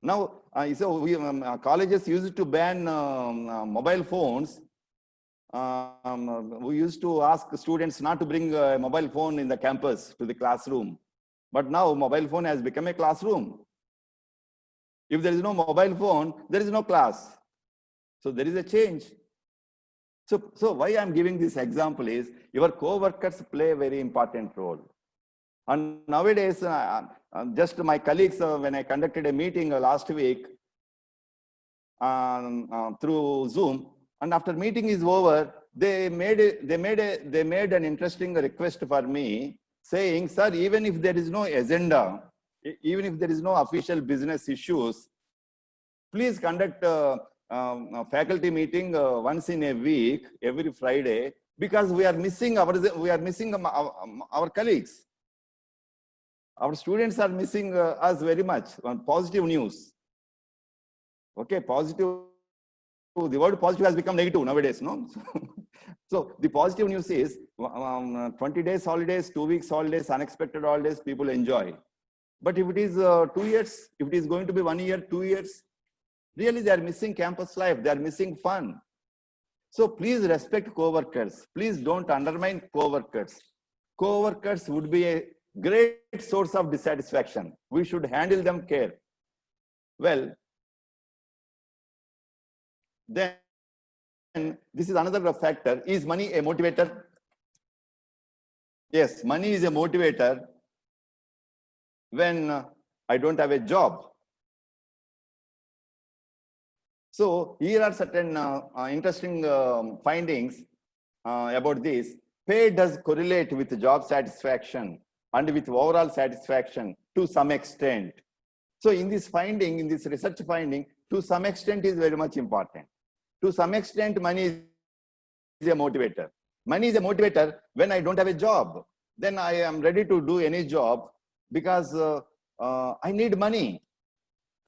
Now, so colleges used to ban mobile phones. We used to ask students not to bring a mobile phone in the campus to the classroom. But now mobile phone has become a classroom. If there is no mobile phone, there is no class. So there is a change. So why I'm giving this example is your co-workers play a very important role. And nowadays, just my colleagues, when I conducted a meeting last week through Zoom, and after meeting is over, they made an interesting request for me, saying, "Sir, even if there is no agenda, even if there is no official business issues, please conduct a faculty meeting once in a week, every Friday, because we are missing our colleagues. Our students are missing us very much." Positive news. Okay, positive. The word positive has become negative nowadays, no? So the positive news is 20 days holidays, 2 weeks holidays, unexpected holidays, people enjoy. But if it is 2 years, if it is going to be 1 year, 2 years, really they are missing campus life, they are missing fun. So please respect co-workers. Please don't undermine co-workers. Co-workers would be a great source of dissatisfaction. We should handle them care. Well, then this is another factor. Is money a motivator? Yes, money is a motivator when I don't have a job. So here are certain interesting findings about this. Pay does correlate with job satisfaction and with overall satisfaction to some extent. So in this finding, in this research finding, to some extent is very much important. To some extent, money is a motivator. Money is a motivator when I don't have a job. Then I am ready to do any job because I need money.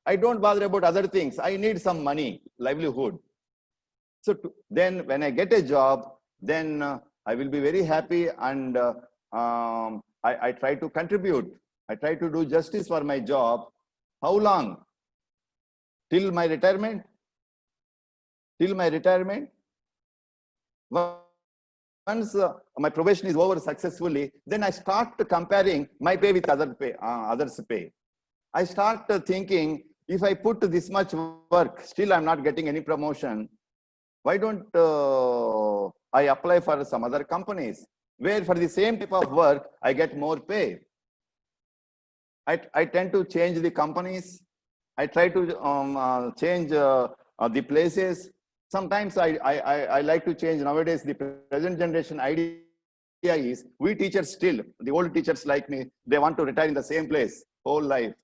I don't bother about other things. I need some money, livelihood. So then when I get a job, then I will be very happy, and I try to contribute. I try to do justice for my job. How long? Till my retirement? Till my retirement? Once my probation is over successfully, then I start comparing my pay with others' pay. I start thinking, if I put this much work, still I'm not getting any promotion, why don't I apply for some other companies where for the same type of work, I get more pay? I tend to change the companies. I try to change the places. Sometimes I like to change. Nowadays, the present generation idea is we teachers still, the old teachers like me, they want to retire in the same place whole life.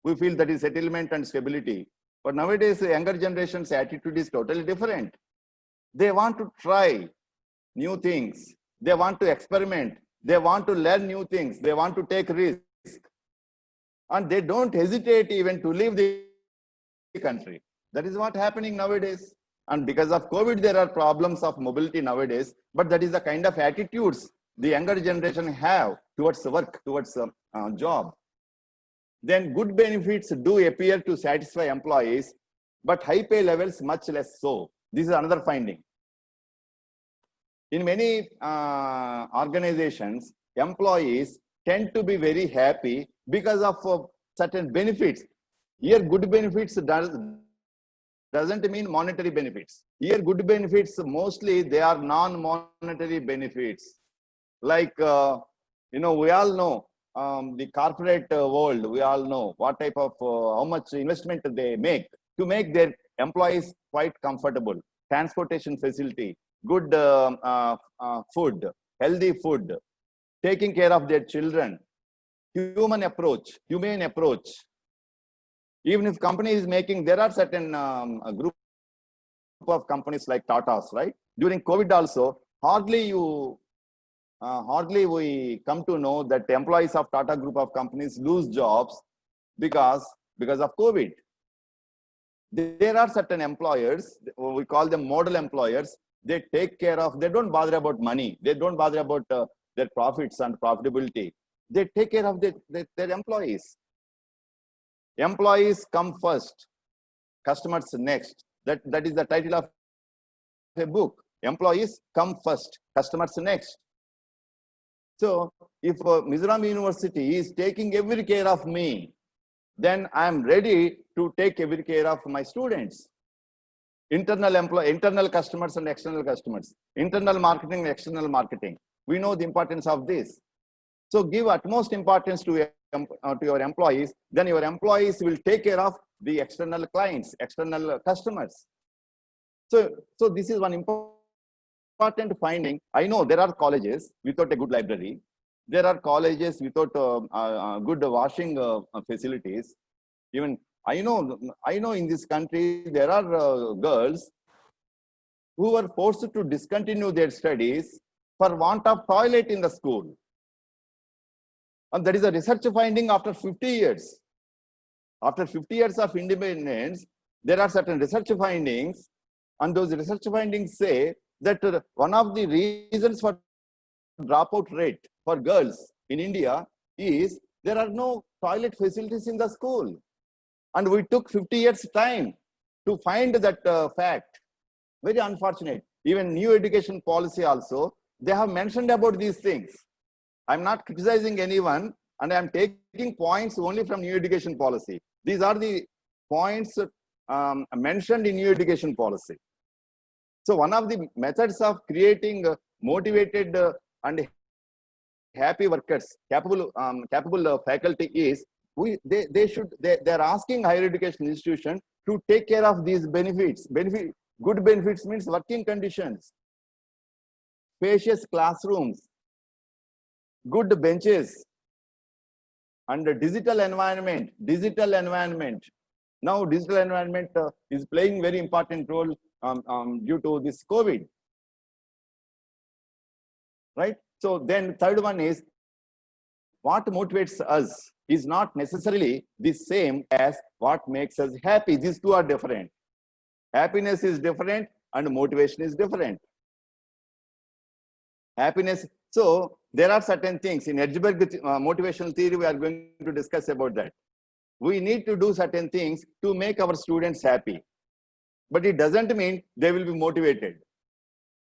We feel that is settlement and stability. But nowadays, the younger generation's attitude is totally different. They want to try new things. They want to experiment. They want to learn new things. They want to take risk. And they don't hesitate even to leave the country. That is what happening nowadays. And because of COVID, there are problems of mobility nowadays. But that is the kind of attitudes the younger generation have towards work, towards job. Then good benefits do appear to satisfy employees, but high pay levels much less so. This is another finding. In many organizations, employees tend to be very happy because of certain benefits. Here, good benefits doesn't mean monetary benefits. Here, good benefits, mostly they are non-monetary benefits. Like, we all know the corporate world, we all know what type of, how much investment they make to make their employees quite comfortable. Transportation facility, good food, healthy food, taking care of their children, humane approach. Even if company is making, there are certain group of companies like Tata's, right? During COVID also, hardly we come to know that employees of Tata group of companies lose jobs because of COVID. There are certain employers, we call them model employers. They take care of, they don't bother about money. They don't bother about their profits and profitability. They take care of their employees. Employees come first, customers next. That is the title of a book. Employees come first, customers next. So if Mizoram University is taking every care of me, then I am ready to take every care of my students. Internal customers and external customers, internal marketing and external marketing. We know the importance of this. So give utmost importance to your employees, then your employees will take care of the external clients, external customers. So this is one important finding. I know there are colleges without a good library. There are colleges without good washing facilities. Even I know in this country, there are girls who were forced to discontinue their studies for want of toilet in the school. And that is a research finding after 50 years. After 50 years of independence, there are certain research findings, and those research findings say that one of the reasons for dropout rate for girls in India is there are no toilet facilities in the school. And we took 50 years time to find that fact. Very unfortunate. Even new education policy also, they have mentioned about these things. I'm not criticizing anyone, and I'm taking points only from new education policy. These are the points mentioned in new education policy. So one of the methods of creating motivated and happy workers, capable faculty is they're asking higher education institution to take care of these benefits. Good benefits means working conditions, spacious classrooms, good benches, and the digital environment. Now digital environment is playing very important role due to this COVID, right? So then third one is, what motivates us is not necessarily the same as what makes us happy. These two are different. Happiness is different and motivation is different. Happiness, so there are certain things in Edgeberg motivational theory, we are going to discuss about that. We need to do certain things to make our students happy, but it doesn't mean they will be motivated.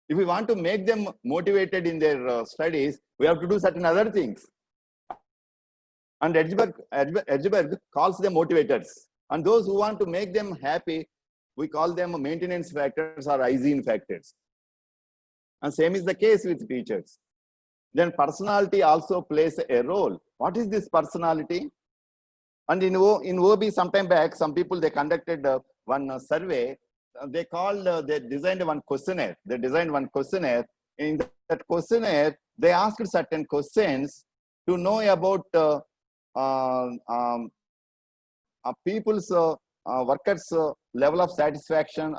If we want to make them motivated in their studies, we have to do certain other things. And Edgeberg calls them motivators. And those who want to make them happy, we call them maintenance factors or hygiene factors. And same is the case with teachers. Then personality also plays a role. What is this personality? And in OB, sometime back, some people, they conducted one survey they designed one questionnaire. They designed one questionnaire. In that questionnaire, they asked certain questions to know about people's workers' level of satisfaction,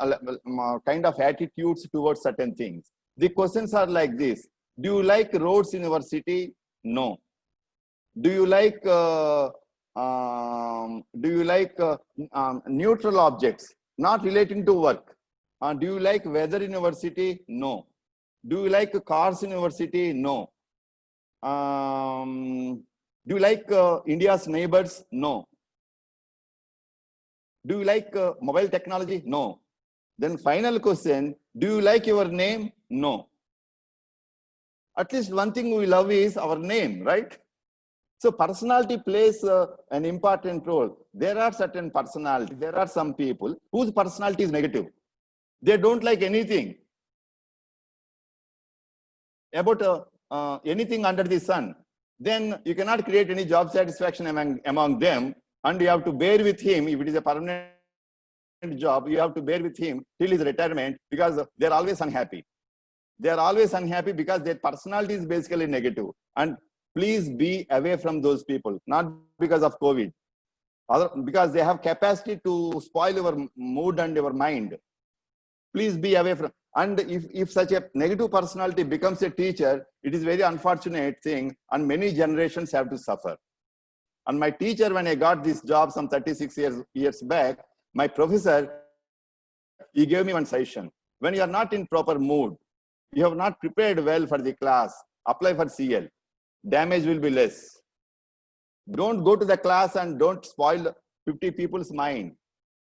kind of attitudes towards certain things. The questions are like this: do you like roads in your city? No. Do you like neutral objects not relating to work? Do you like weather in your city? No. Do you like cars in your city? No. Do you like India's neighbors? No. Do you like mobile technology? No. Then final question, do you like your name? No. At least one thing we love is our name, right? So personality plays an important role. There are certain personalities, there are some people whose personality is negative. They don't like anything about anything under the sun. Then you cannot create any job satisfaction among them, and you have to bear with him. If it is a permanent job, you have to bear with him till his retirement, because they're always unhappy. They're always unhappy because their personality is basically negative. And please be away from those people, not because of COVID, because they have capacity to spoil your mood and your mind. Please be away from. And if such a negative personality becomes a teacher, it is very unfortunate thing, and many generations have to suffer. And my teacher, when I got this job some 36 years back, my professor, he gave me one suggestion. When you are not in proper mood, you have not prepared well for the class, apply for CL. Damage will be less. Don't go to the class and don't spoil 50 people's mind.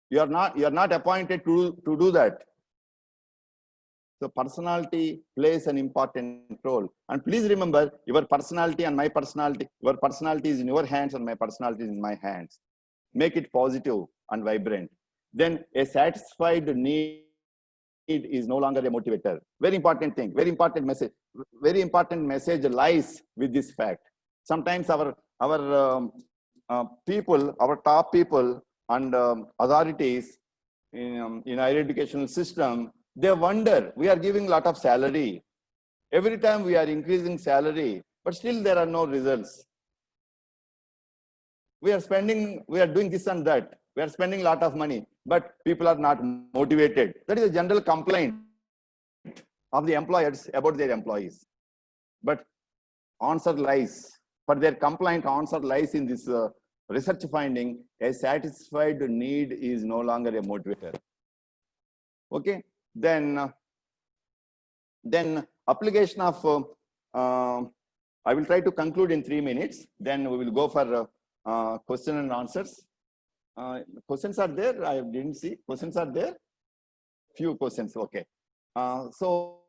You are not appointed to do that. So personality plays an important role. And please remember, your personality and my personality, your personality is in your hands and my personality is in my hands. Make it positive and vibrant. Then a satisfied need is no longer a motivator. Very important thing, very important message lies with this fact. Sometimes our people, our top people and authorities in higher educational system, they wonder, we are giving a lot of salary. Every time we are increasing salary, but still there are no results. We are doing this and that. We are spending a lot of money, but people are not motivated. That is a general complaint of the employers about their employees. But answer lies, for their complaint, answer lies in this research finding: a satisfied need is no longer a motivator. Okay, then application of, I will try to conclude in 3 minutes. Then we will go for question and answers. Questions are there? I didn't see. Questions are there? Few questions. Okay. So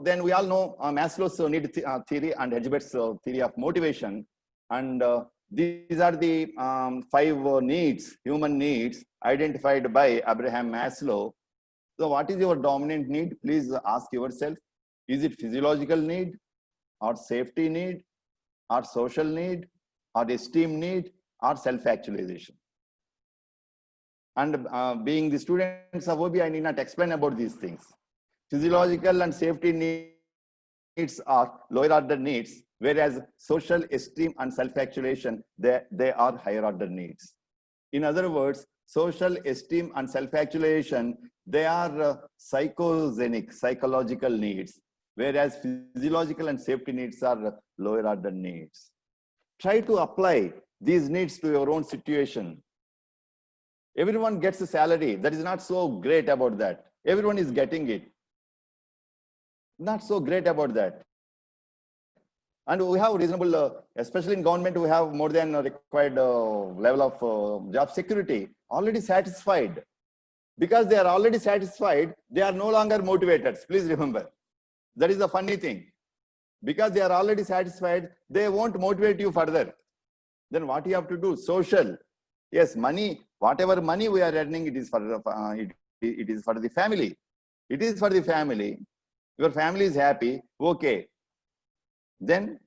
then we all know Maslow's need theory and Herbert's theory of motivation. And these are the 5 needs, human needs, identified by Abraham Maslow. So what is your dominant need? Please ask yourself. Is it physiological need, or safety need, or social need, or esteem need, or self-actualization? And being the students of OB, I need not explain about these things. Physiological and safety needs are lower order needs, whereas social esteem and self-actualization, they are higher order needs. In other words, social esteem and self-actualization, they are psychogenic, psychological needs, whereas physiological and safety needs are lower order needs. Try to apply these needs to your own situation. Everyone gets a salary. That is not so great about that. Everyone is getting it. Not so great about that. And we have reasonable, especially in government, we have more than required level of job security, already satisfied. Because they are already satisfied, they are no longer motivators. Please remember. That is the funny thing. Because they are already satisfied, they won't motivate you further. Then what you have to do? Social. Yes, money, whatever money we are earning, it is for it is for the family. It is for the family. Your family is happy, okay. Then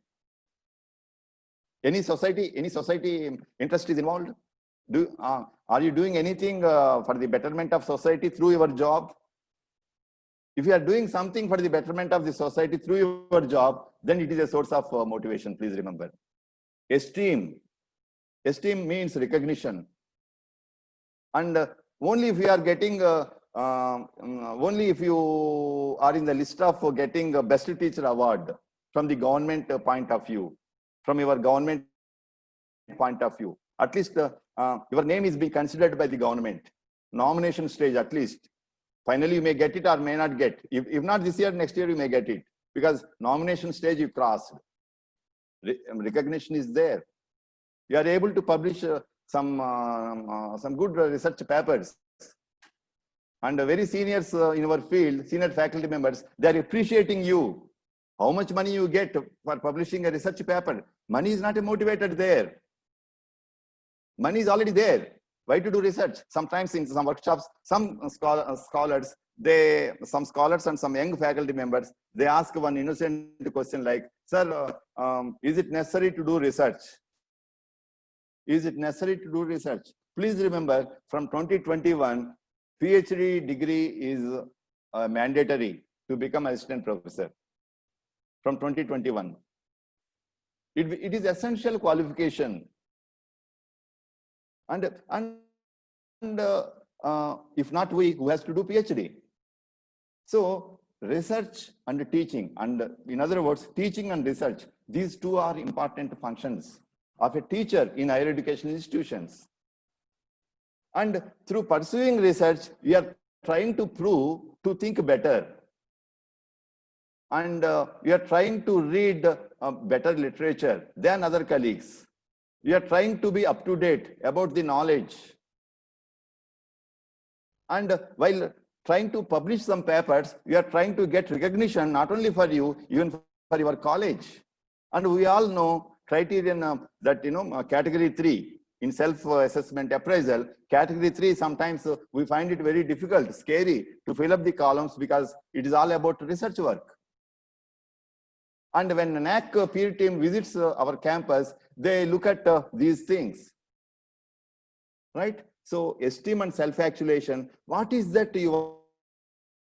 any society interest is involved. Are you doing anything for the betterment of society through your job? If you are doing something for the betterment of the society through your job, then it is a source of motivation. Please remember. Esteem. Esteem means recognition. And only if you are getting, only if you are in the list of getting a best teacher award from the government point of view, from your government point of view, at least your name is being considered by the government. Nomination stage at least. Finally, you may get it or may not get. If not this year, next year you may get it. Because nomination stage you crossed. Recognition is there. You are able to publish some good research papers. And very seniors in our field, senior faculty members, they are appreciating you. How much money you get for publishing a research paper? Money is not a motivator there. Money is already there. Why to do research? Sometimes in some workshops, some scholars and some young faculty members, they ask one innocent question like, sir, is it necessary to do research? Is it necessary to do research? Please remember, from 2021, PhD degree is mandatory to become assistant professor. From 2021. It is essential qualification. And if not we, who has to do PhD? So research and teaching, and in other words, teaching and research, these two are important functions of a teacher in higher education institutions. And through pursuing research, we are trying to prove to think better. And we are trying to read better literature than other colleagues. We are trying to be up to date about the knowledge. And while trying to publish some papers, we are trying to get recognition not only for you, even for your college. And we all know criterion that, category 3 in self-assessment appraisal, category 3, sometimes we find it very difficult, scary to fill up the columns because it is all about research work. And when NAC peer team visits our campus, they look at these things, right? So esteem and self-actualization, what is that you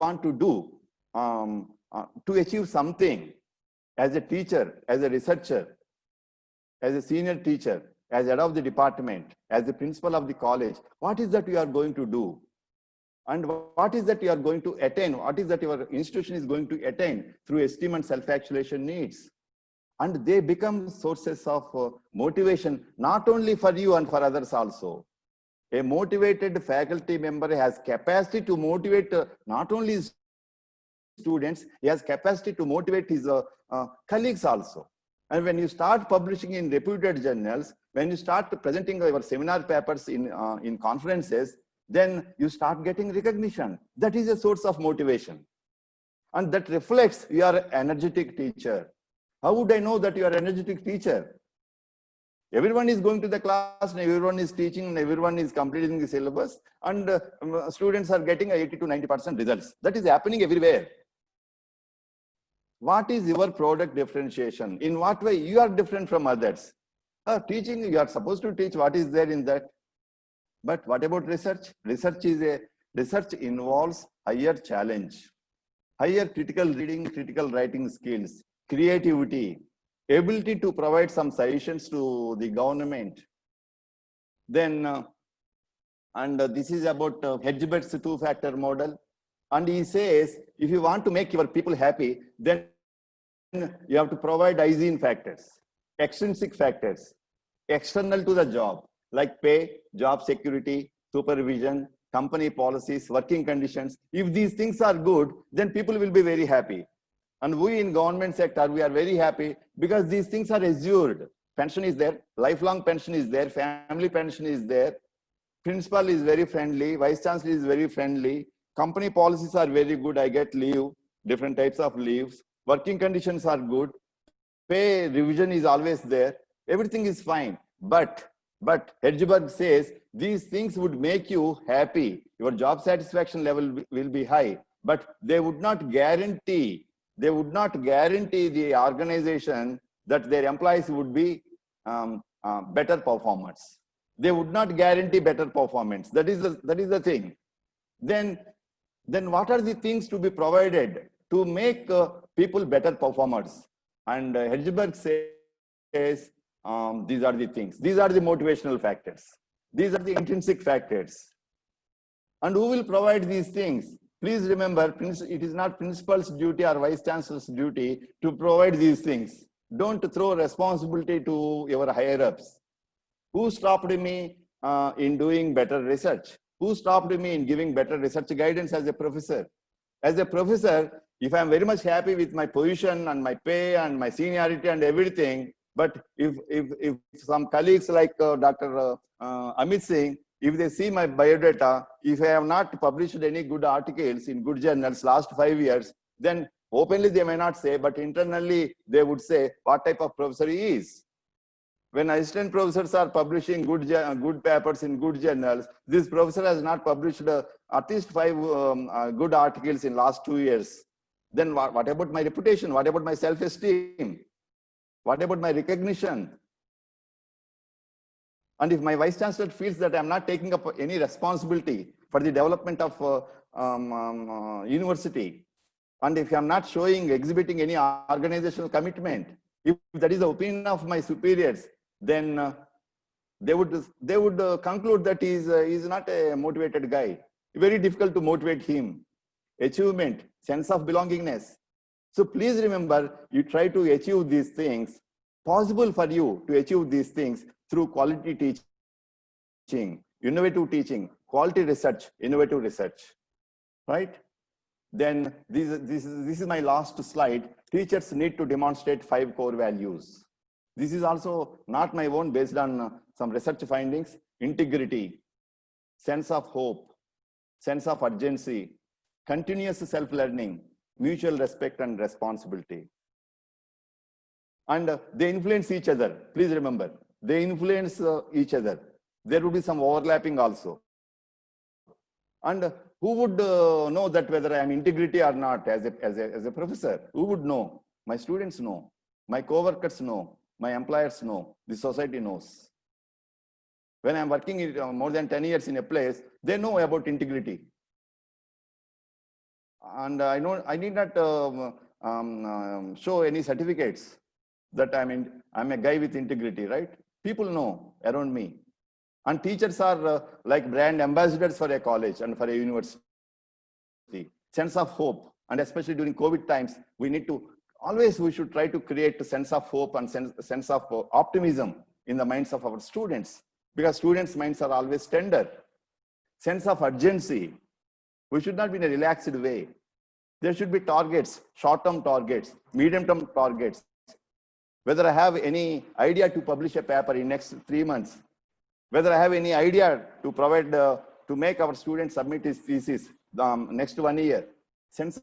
want to do to achieve something as a teacher, as a researcher, as a senior teacher, as head of the department, as the principal of the college? What is that you are going to do? And what is that you are going to attain? What is that your institution is going to attain through esteem and self-actualization needs? And they become sources of motivation, not only for you and for others also. A motivated faculty member has capacity to motivate not only his students, he has capacity to motivate his colleagues also. And when you start publishing in reputed journals, when you start presenting your seminar papers in conferences, then you start getting recognition. That is a source of motivation. And that reflects you are an energetic teacher. How would I know that you are an energetic teacher? Everyone is going to the class, and everyone is teaching, and everyone is completing the syllabus, and students are getting 80 to 90% results. That is happening everywhere. What is your product differentiation? In what way you are different from others? Teaching, you are supposed to teach what is there in that. But what about research? Research involves higher challenge, higher critical reading, critical writing skills, creativity, ability to provide some suggestions to the government. Then, this is about Hertzberg's two-factor model. And he says, if you want to make your people happy, then you have to provide hygiene factors, extrinsic factors, external to the job, like pay, job security, supervision, company policies, working conditions. If these things are good, then people will be very happy. And we in government sector, we are very happy because these things are assured. Pension is there, lifelong pension is there, family pension is there, principal is very friendly, vice chancellor is very friendly, company policies are very good, I get leave, different types of leaves, working conditions are good, pay revision is always there, everything is fine. But Hertzberg says these things would make you happy. Your job satisfaction level will be high, but they would not guarantee the organization that their employees would be better performers. They would not guarantee better performance. That is the thing. Then what are the things to be provided to make people better performers? And Hedgeberg says, these are the things. These are the motivational factors. These are the intrinsic factors. And who will provide these things? Please remember, it is not principal's duty or vice chancellor's duty to provide these things. Don't throw responsibility to your higher ups. Who stopped me in doing better research? Who stopped me in giving better research guidance as a professor? As a professor, if I'm very much happy with my position and my pay and my seniority and everything, but if some colleagues like Dr. Amit Singh, if they see my biodata, if I have not published any good articles in good journals last 5 years, then openly they may not say, but internally they would say what type of professor he is. When assistant professors are publishing good papers in good journals, this professor has not published at least 5 good articles in last 2 years. Then what about my reputation? What about my self-esteem? What about my recognition? And if my vice chancellor feels that I'm not taking up any responsibility for the development of university, and if I'm not exhibiting any organizational commitment, if that is the opinion of my superiors, then they would conclude that he is not a motivated guy. Very difficult to motivate him. Achievement, sense of belongingness. So please remember, you try to achieve these things, possible for you to achieve these things through quality teaching, innovative teaching, quality research, innovative research, right? Then this is my last slide. Teachers need to demonstrate 5 core values. This is also not my own, based on some research findings. Integrity, sense of hope, sense of urgency, continuous self-learning, mutual respect and responsibility. And they influence each other. Please remember, they influence each other. There will be some overlapping also. And who would know that whether I am integrity or not as a professor? Who would know? My students know. My co-workers know. My employers know. The society knows. When I'm working more than 10 years in a place, they know about integrity. And I need not show any certificates that I'm a guy with integrity, right? People know around me. And teachers are like brand ambassadors for a college and for a university. Sense of hope, and especially during COVID times, we should try to create a sense of hope and sense of optimism in the minds of our students, because students' minds are always tender. Sense of urgency. We should not be in a relaxed way. There should be targets, short-term targets, medium-term targets. Whether I have any idea to publish a paper in next 3 months, whether I have any idea to provide, to make our students submit his thesis next 1 year, sense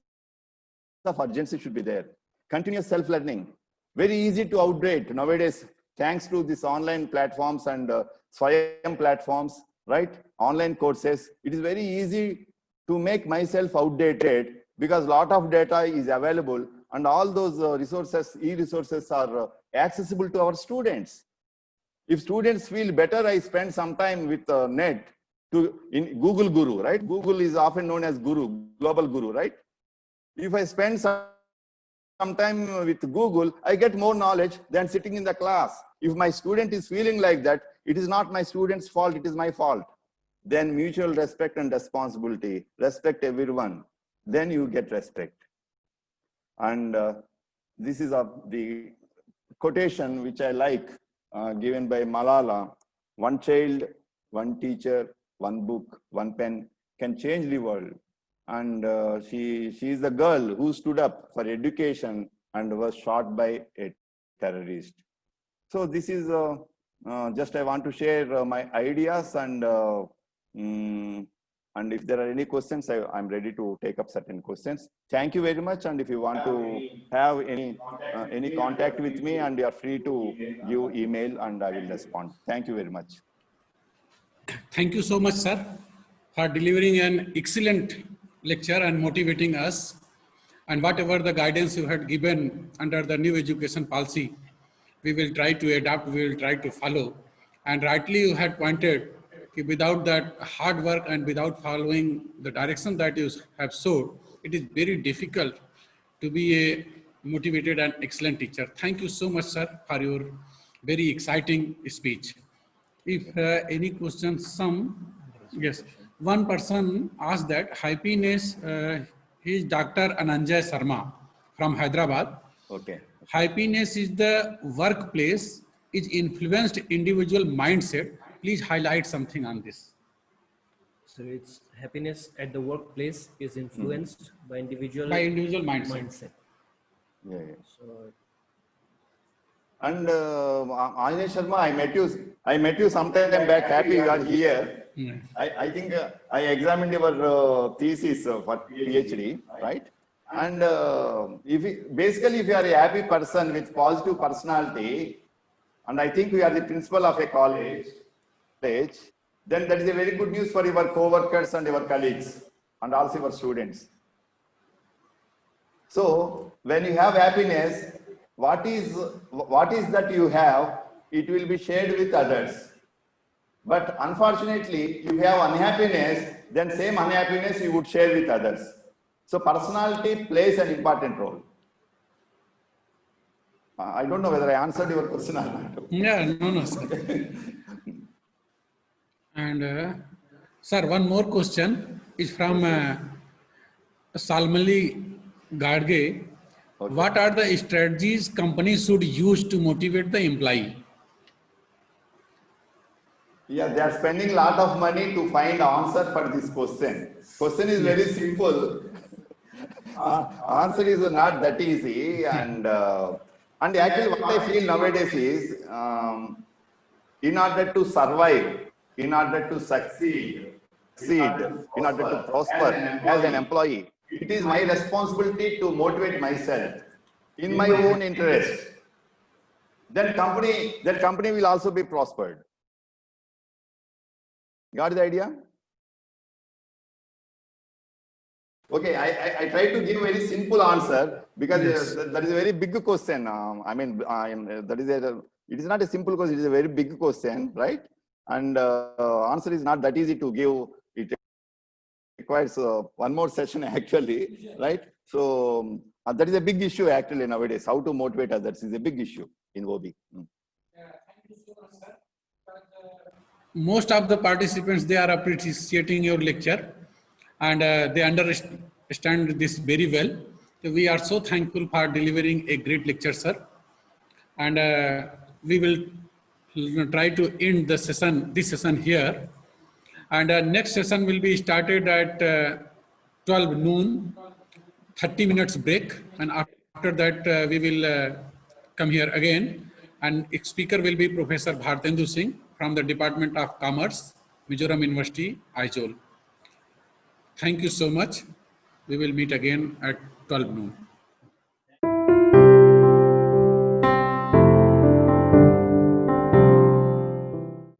of urgency should be there. Continuous self-learning, very easy to outgrade nowadays, thanks to these online platforms and Swayam platforms, right? Online courses. It is very easy to make myself outdated because a lot of data is available and all those resources, e-resources are accessible to our students. If students feel better, I spend some time with net in Google Guru, right? Google is often known as Guru, global Guru, right? If I spend some time with Google, I get more knowledge than sitting in the class. If my student is feeling like that, it is not my student's fault, it is my fault. Then mutual respect and responsibility, respect everyone, then you get respect. And this is the quotation which I like, given by Malala: one child, one teacher, one book, one pen can change the world. And she is the girl who stood up for education and was shot by a terrorist. So this is just I want to share my ideas, and if there are any questions, I'm ready to take up certain questions. Thank you very much. And if you want to have any contact with me, and you are free to give email and I will respond. Thank you very much. Thank you so much, sir, for delivering an excellent lecture and motivating us. And whatever the guidance you had given under the new education policy, we will try to adapt, we will try to follow. And rightly you had pointed that without that hard work and without following the direction that you have showed, it is very difficult to be a motivated and excellent teacher. Thank you so much, sir, for your very exciting speech. If any questions, yes. One person asked that happiness, he is Dr. Ananjay Sharma from Hyderabad. Okay. Happiness is the workplace, is influenced individual mindset. Please highlight something on this. So it's happiness at the workplace is influenced by individual mindset. Yeah. So And Ajay Sharma, I met you sometime back. Happy you are here. Yeah. I think I examined your thesis for PhD, right? And basically, if you are a happy person with positive personality, and I think you are the principal of a college, then that is a very good news for your co-workers and your colleagues, and also your students. So when you have happiness, what is that you have, it will be shared with others. But unfortunately, if you have unhappiness, then same unhappiness you would share with others. So personality plays an important role. I don't know whether I answered your question or not. Yeah, no, sir. And sir, one more question is from Salmali Gadge. Okay. What are the strategies companies should use to motivate the employee? Yeah, they are spending a lot of money to find answer for this question. Question is very simple. Answer is not that easy, and actually what I feel nowadays is, in order to survive, in order to succeed, in order to prosper as an employee, it is my responsibility to motivate myself in my own interest. That company will also be prospered. Got the idea? Okay, I try to give a very simple answer because Yes. that is a very big question. It is not a simple question, it is a very big question, right? And answer is not that easy to give. It requires one more session actually, right? So that is a big issue actually nowadays. How to motivate others is a big issue in OB. Most of the participants, they are appreciating your lecture and they understand this very well. So we are so thankful for delivering a great lecture, sir. And we will try to end the session, this session here. And next session will be started at 12 noon, 30 minutes break. And after that, we will come here again. And speaker will be Professor Bhartendu Singh from the Department of Commerce, Mizoram University, Aizawl. Thank you so much. We will meet again at 12 noon.